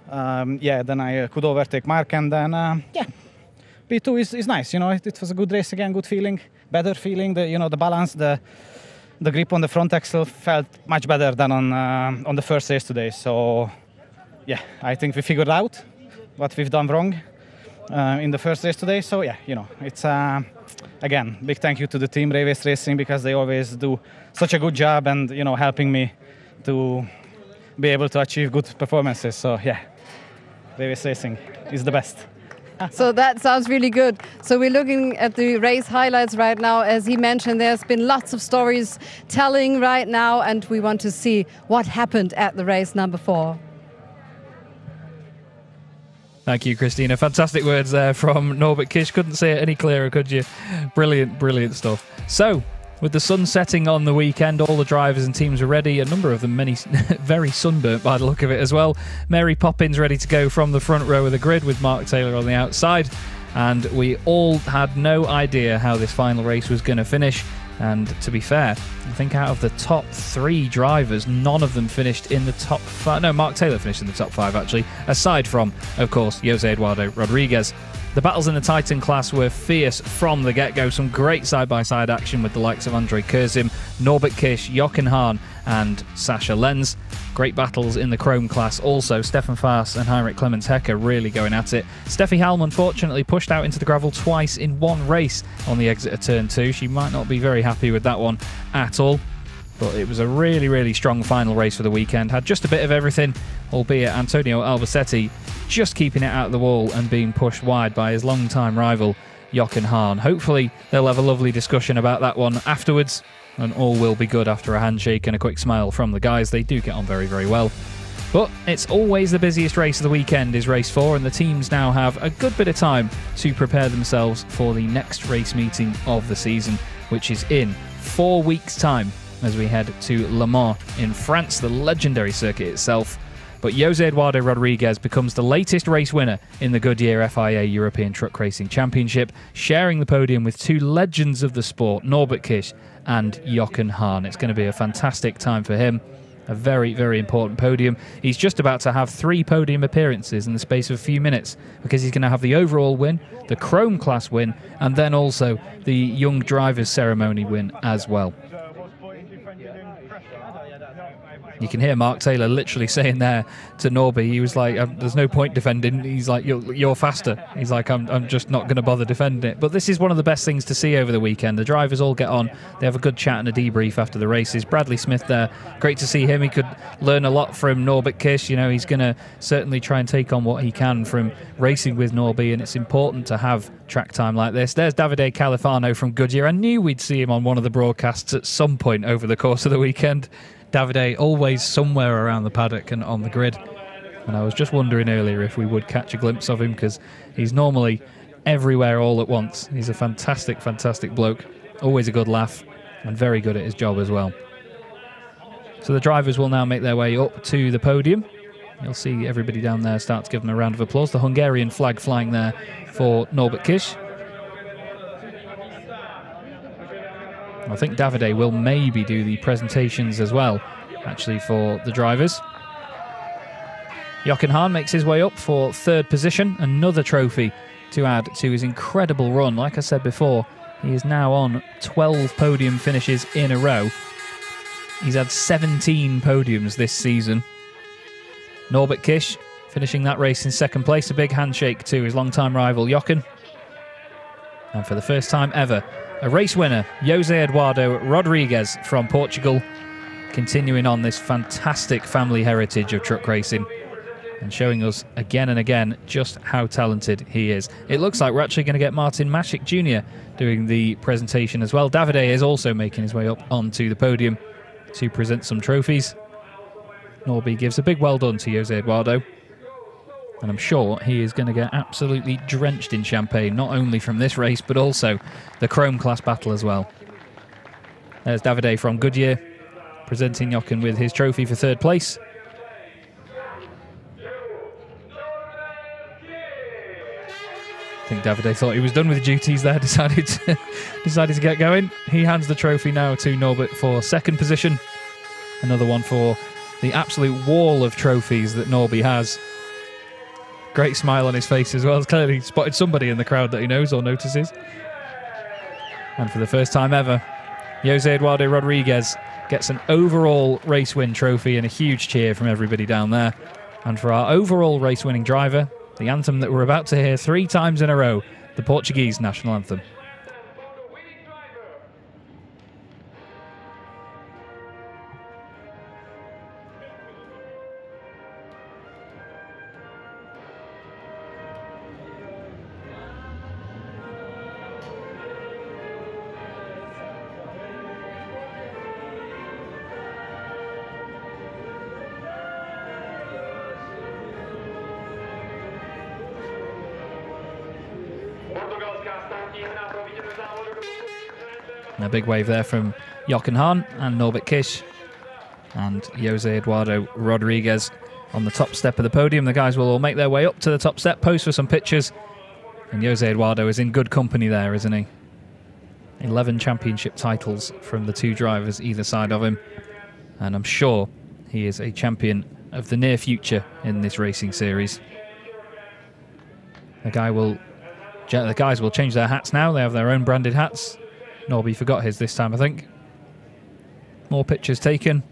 then I could overtake Mark, and then P2 is nice. It was a good race again, good feeling, better feeling. The balance, the grip on the front axle felt much better than on the first race today. So yeah, I think we figured out what we've done wrong in the first race today. So yeah, it's again, big thank you to the team Race Racing, because they always do such a good job and helping me to be able to achieve good performances. So yeah, Race Racing is the best. So that sounds really good. So we're looking at the race highlights right now. As he mentioned, there's been lots of stories telling right now, and we want to see what happened at the race number 4. Thank you, Christina. Fantastic words there from Norbert Kish. Couldn't say it any clearer, could you? Brilliant, brilliant stuff. So, with the sun setting on the weekend, all the drivers and teams are ready. A number of them, many very sunburnt by the look of it as well. Mary Poppins ready to go from the front row of the grid with Mark Taylor on the outside. And we all had no idea how this final race was going to finish. And to be fair, I think out of the top 3 drivers, none of them finished in the top 5. No, Mark Taylor finished in the top 5, actually, aside from, of course, Jose Eduardo Rodriguez. The battles in the Titan class were fierce from the get-go. Some great side-by-side action with the likes of Andre Kurzim, Norbert Kish, Jochen Hahn and Sascha Lenz. Great battles in the Chrome class also. Stefan Faas and Heinrich Clemens Hecker really going at it. Steffi Halm unfortunately pushed out into the gravel twice in one race on the exit of turn 2. She might not be very happy with that one at all. But it was a really, really strong final race for the weekend. Had just a bit of everything, albeit Antonio Albacete just keeping it out of the wall and being pushed wide by his long-time rival, Jochen Hahn. Hopefully they'll have a lovely discussion about that one afterwards, and all will be good after a handshake and a quick smile from the guys. They do get on very, very well. But it's always the busiest race of the weekend is race 4, and the teams now have a good bit of time to prepare themselves for the next race meeting of the season, which is in 4 weeks' time as we head to Le Mans in France, the legendary circuit itself. But Jose Eduardo Rodriguez becomes the latest race winner in the Goodyear FIA European Truck Racing Championship, sharing the podium with 2 legends of the sport, Norbert Kish and Jochen Hahn. It's going to be a fantastic time for him. A very, very important podium. He's just about to have 3 podium appearances in the space of a few minutes, because he's going to have the overall win, the Chrome class win, and then also the Young Drivers Ceremony win as well. You can hear Mark Taylor literally saying there to Norby, he was like, there's no point defending. He's like, you're faster. He's like, I'm just not going to bother defending it. But this is one of the best things to see over the weekend. The drivers all get on. They have a good chat and a debrief after the races. Bradley Smith there, great to see him. He could learn a lot from Norbert Kish. He's going to certainly try and take on what he can from racing with Norby, and it's important to have track time like this. There's Davide Califano from Goodyear. I knew we'd see him on one of the broadcasts at some point over the course of the weekend. Davide always somewhere around the paddock and on the grid, and I was just wondering earlier if we would catch a glimpse of him, because he's normally everywhere all at once. He's a fantastic, fantastic bloke, always a good laugh and very good at his job as well. So the drivers will now make their way up to the podium. You'll see everybody down there start to give them a round of applause. The Hungarian flag flying there for Norbert Kish. I think Davide will maybe do the presentations as well, actually, for the drivers. Jochen Hahn makes his way up for 3rd position, another trophy to add to his incredible run. Like I said before, he is now on 12 podium finishes in a row. He's had 17 podiums this season. Norbert Kish finishing that race in 2nd place. A big handshake to his long-time rival Jochen. And for the first time ever, a race winner, Jose Eduardo Rodriguez from Portugal, continuing on this fantastic family heritage of truck racing. and showing us again and again just how talented he is. It looks like we're actually going to get Martin Masic Jr. doing the presentation as well. Davide is also making his way up onto the podium to present some trophies. Norby gives a big well done to Jose Eduardo, and I'm sure he is going to get absolutely drenched in champagne, not only from this race but also the Chrome class battle as well. There's Davide from Goodyear presenting Jochen with his trophy for third place. I think Davide thought he was done with duties there, decided to get going. He hands the trophy now to Norbert for second position. Another one for the absolute wall of trophies that Norby has. Great smile on his face as well. He's clearly spotted somebody in the crowd that he knows or notices. And for the first time ever, Jose Eduardo Rodriguez gets an overall race win trophy and a huge cheer from everybody down there. And for our overall race winning driver, the anthem that we're about to hear 3 times in a row, the Portuguese national anthem. And a big wave there from Jochen Hahn and Norbert Kisch and Jose Eduardo Rodriguez on the top step of the podium. The guys will all make their way up to the top step, pose for some pictures. And Jose Eduardo is in good company there, isn't he? 11 championship titles from the 2 drivers either side of him. And I'm sure he is a champion of the near future in this racing series. The guys will change their hats now. They have their own branded hats. Norby forgot his this time, I think. More pictures taken,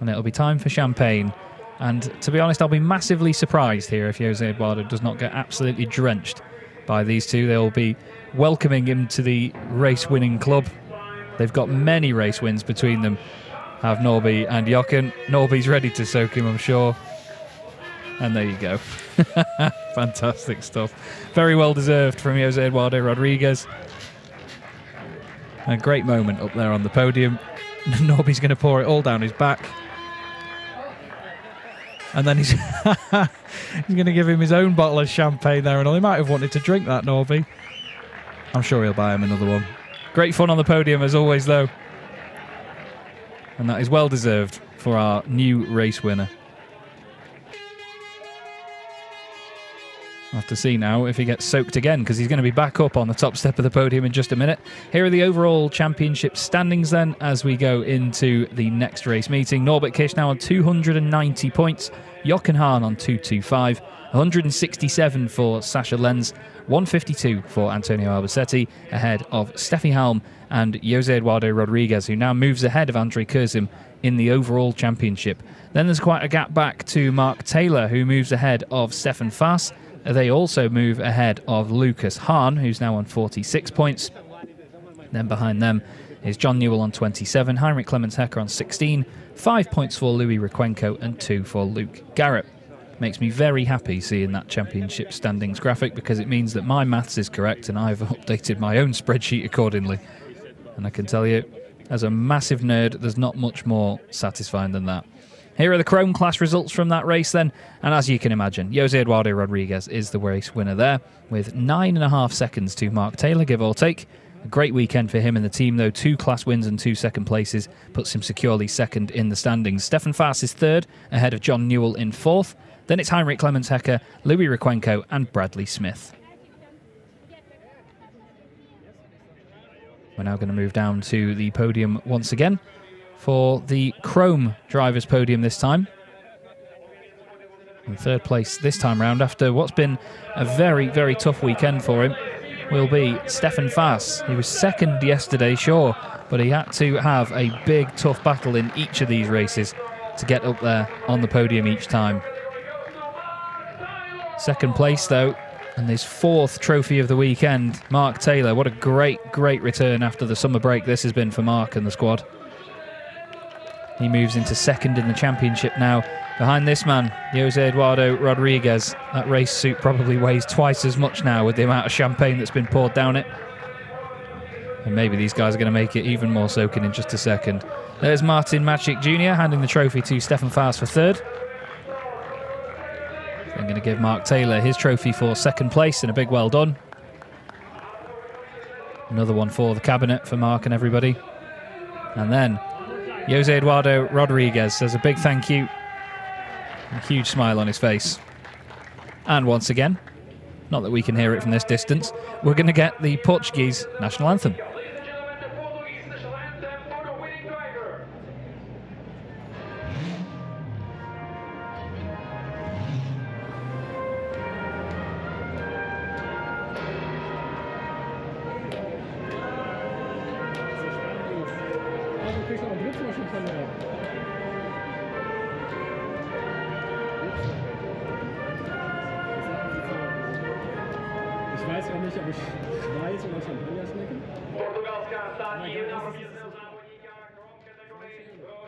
and it'll be time for champagne. And to be honest, I'll be massively surprised here if Jose Eduardo does not get absolutely drenched by these two. They'll be welcoming him to the race-winning club. They've got many race wins between them, have Norby and Jochen. Norby's ready to soak him, I'm sure. And there you go. Fantastic stuff. Very well deserved from Jose Eduardo Rodriguez. A great moment up there on the podium. Norby's going to pour it all down his back. And then he's going to give him his own bottle of champagne there and all. He might have wanted to drink that, Norby. I'm sure he'll buy him another one. Great fun on the podium as always, though. And that is well deserved for our new race winner. We'll have to see now if he gets soaked again, because he's going to be back up on the top step of the podium in just a minute. Here are the overall championship standings then as we go into the next race meeting. Norbert Kisch now on 290 points. Jochen Hahn on 225. 167 for Sasha Lenz. 152 for Antonio Albacete, ahead of Steffi Halm and Jose Eduardo Rodriguez, who now moves ahead of Andrei Kurzim in the overall championship. Then there's quite a gap back to Mark Taylor, who moves ahead of Stefan Faas. They also move ahead of Lucas Hahn, who's now on 46 points. Then behind them is John Newell on 27, Heinrich Clemens Hecker on 16, 5 points for Louis Requenco and 2 for Luke Garrett. Makes me very happy seeing that championship standings graphic, because it means that my maths is correct and I've updated my own spreadsheet accordingly. And I can tell you, as a massive nerd, there's not much more satisfying than that. Here are the Chrome class results from that race then, and as you can imagine, Jose Eduardo Rodriguez is the race winner there, with 9.5 seconds to Mark Taylor, give or take. A great weekend for him and the team, though. 2 class wins and 2 second places puts him securely second in the standings. Stefan Faas is third, ahead of John Newell in fourth. Then it's Heinrich Clemens Hecker, Louis Requenco and Bradley Smith. We're now going to move down to the podium once again for the Chrome drivers' podium this time. In third place this time round, after what's been a very, very tough weekend for him, will be Stefan Faas. He was second yesterday, sure, but he had to have a big, tough battle in each of these races to get up there on the podium each time. Second place, though, and his 4th trophy of the weekend, Mark Taylor. What a great, great return after the summer break this has been for Mark and the squad. He moves into second in the championship now, Behind this man, Jose Eduardo Rodriguez. That race suit probably weighs twice as much now with the amount of champagne that's been poured down it. And maybe these guys are going to make it even more soaking in just a second. There's Martin Macic Jr. handing the trophy to Stefan Faas for third. I'm going to give Mark Taylor his trophy for second place and a big well done. Another one for the cabinet for Mark and everybody. And then Jose Eduardo Rodriguez says a big thank you. A huge smile on his face. And once again, not that we can hear it from this distance, we're going to get the Portuguese national anthem.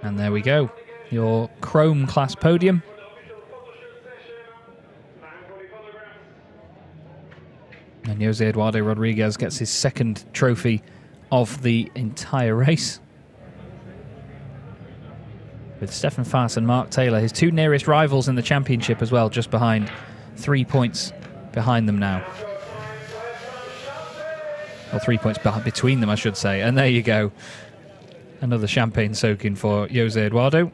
And there we go, your chrome class podium. And Jose Eduardo Rodriguez gets his second trophy of the entire race. With Stefan Faas and Mark Taylor, his two nearest rivals in the championship as well, just behind, 3 points behind them now. Or 3 points between them, I should say. And there you go. Another champagne soaking for Jose Eduardo.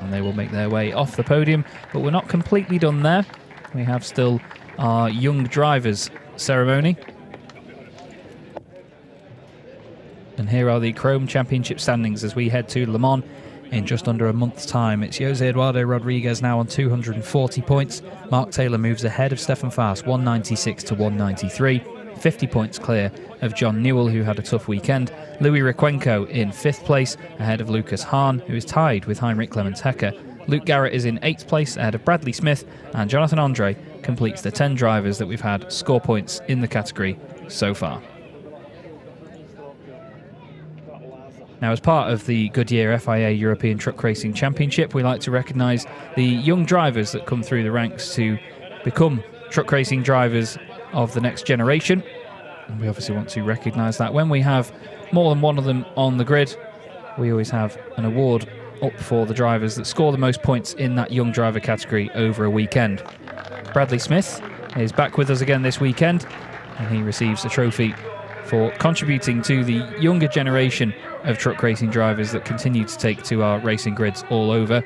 And they will make their way off the podium. But we're not completely done there. We have still our young drivers ceremony. And here are the Chrome Championship standings as we head to Le Mans in just under a month's time. It's Jose Eduardo Rodriguez now on 240 points. Mark Taylor moves ahead of Stefan Faas, 196 to 193. 50 points clear of John Newell, who had a tough weekend. Louis Requenco in 5th place, ahead of Lucas Hahn, who is tied with Heinrich Clemens Hecker. Luke Garrett is in 8th place, ahead of Bradley Smith, and Jonathan Andre completes the 10 drivers that we've had score points in the category so far. Now, as part of the Goodyear FIA European Truck Racing Championship, we like to recognise the young drivers that come through the ranks to become truck racing drivers of the next generation. And we obviously want to recognise that. When we have more than one of them on the grid, we always have an award up for the drivers that score the most points in that young driver category over a weekend. Bradley Smith is back with us again this weekend, and he receives a trophy for contributing to the younger generation of truck racing drivers that continue to take to our racing grids all over.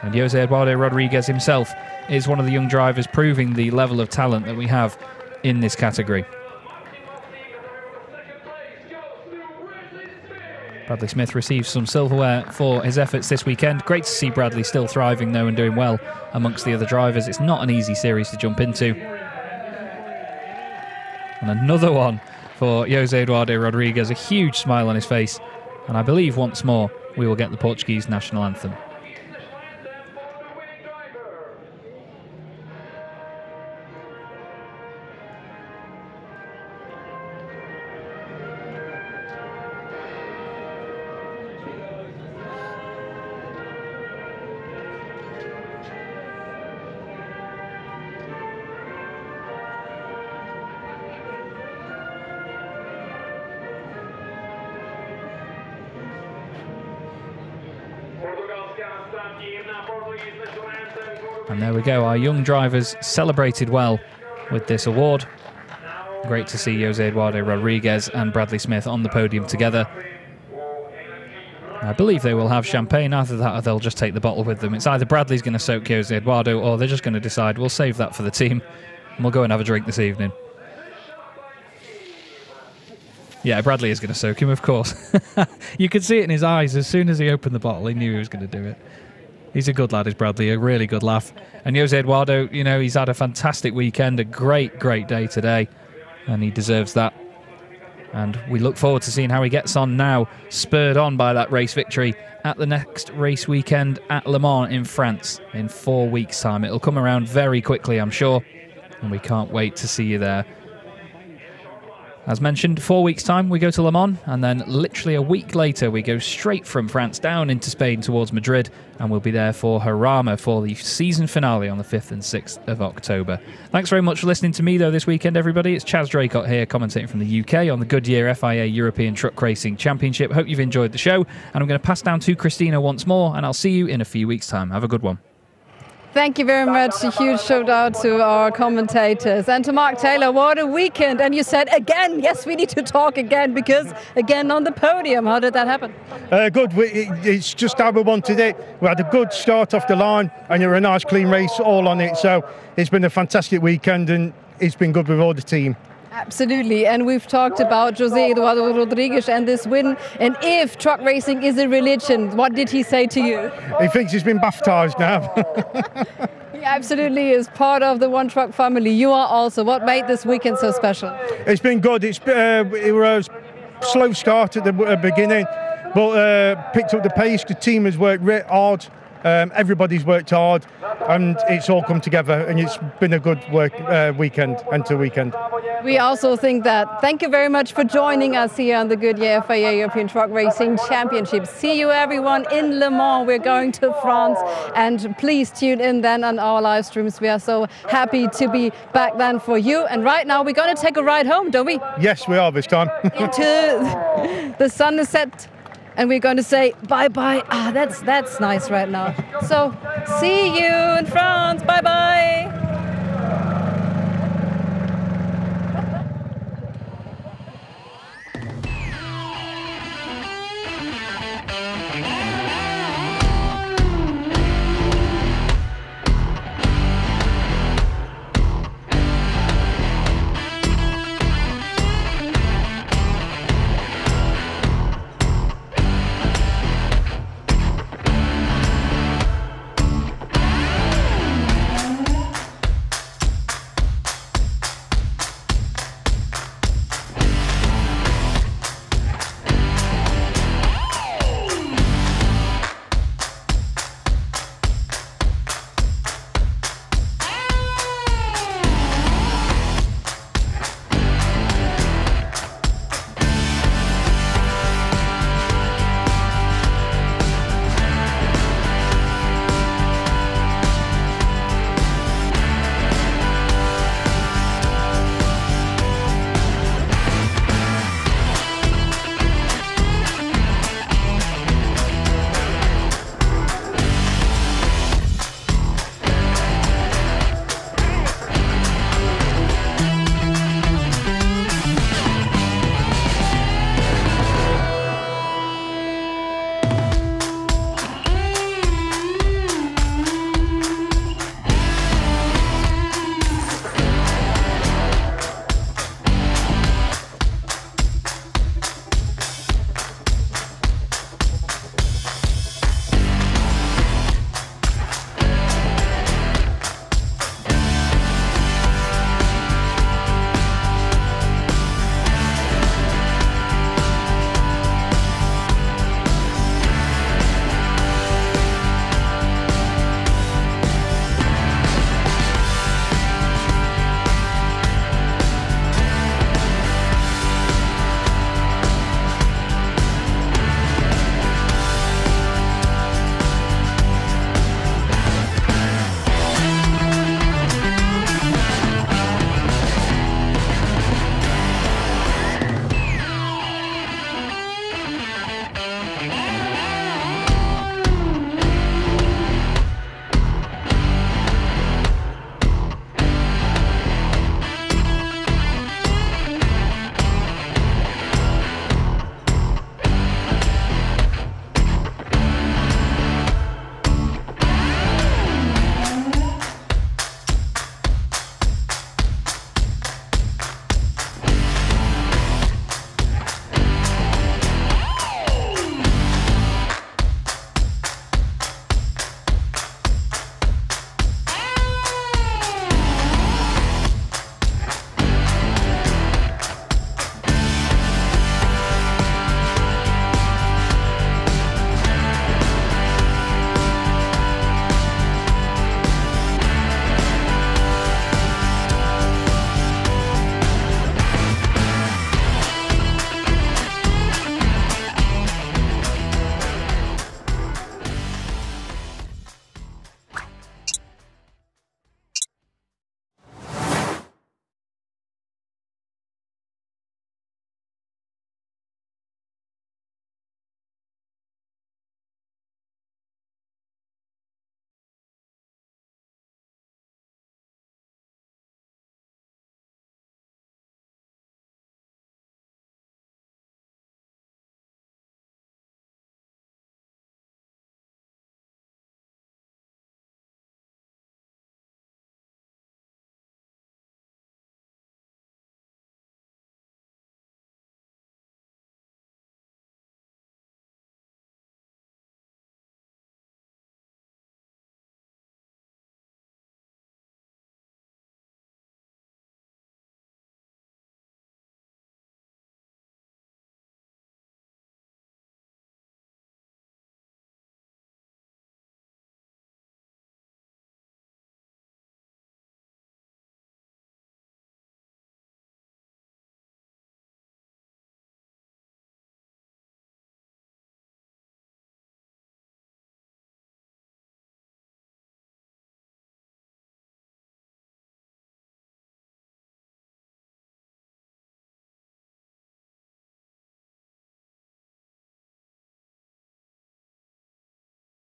And Jose Eduardo Rodriguez himself is one of the young drivers proving the level of talent that we have in this category. Bradley Smith receives some silverware for his efforts this weekend. Great to see Bradley still thriving though and doing well amongst the other drivers. It's not an easy series to jump into. And another one for Jose Eduardo Rodriguez, a huge smile on his face. And I believe once more we will get the Portuguese national anthem. And there we go, our young drivers celebrated well with this award. Great to see Jose Eduardo Rodriguez and Bradley Smith on the podium together. I believe they will have champagne. Either that or they'll just take the bottle with them. It's either Bradley's going to soak Jose Eduardo or they're just going to decide we'll save that for the team and we'll go and have a drink this evening. Yeah, Bradley is going to soak him, of course. You could see it in his eyes. As soon as he opened the bottle, he knew he was going to do it. He's a good lad, is Bradley, a really good laugh. And Jose Eduardo, you know, he's had a fantastic weekend, a great, great day today, and he deserves that. And we look forward to seeing how he gets on now, spurred on by that race victory at the next race weekend at Le Mans in France in 4 weeks' time. It'll come around very quickly, I'm sure, and we can't wait to see you there. As mentioned, 4 weeks' time we go to Le Mans, and then literally a week later we go straight from France down into Spain towards Madrid, and we'll be there for Jarama for the season finale on the 5th and 6th of October. Thanks very much for listening to me, though, this weekend, everybody. It's Chaz Draycott here, commentating from the UK on the Goodyear FIA European Truck Racing Championship. Hope you've enjoyed the show, and I'm going to pass down to Christina once more, and I'll see you in a few weeks' time. Have a good one. Thank you very much. A huge shout out to our commentators and to Mark Taylor. What a weekend. And you said again, yes, we need to talk again, because again on the podium. How did that happen? Good. It's just how we wanted it. We had a good start off the line and a nice clean race all on it. So it's been a fantastic weekend and it's been good with all the team. Absolutely, and we've talked about José Eduardo Rodriguez and this win, and if truck racing is a religion, what did he say to you? He thinks he's been baptised now. He absolutely is part of the One Truck family. You are also. What made this weekend so special? It's been good. It was a slow start at the beginning, but picked up the pace. The team has worked really hard. Everybody's worked hard, and it's all come together, and it's been a good weekend. We also think that. Thank you very much for joining us here on the Goodyear FIA European Truck Racing Championship. See you everyone in Le Mans. We're going to France, and please tune in then on our live streams. We are so happy to be back then for you. And right now we're going to take a ride home, don't we? Yes, we are this time. Into the sunset. And we're going to say bye-bye. That's nice right now. So see you in France. Bye-bye.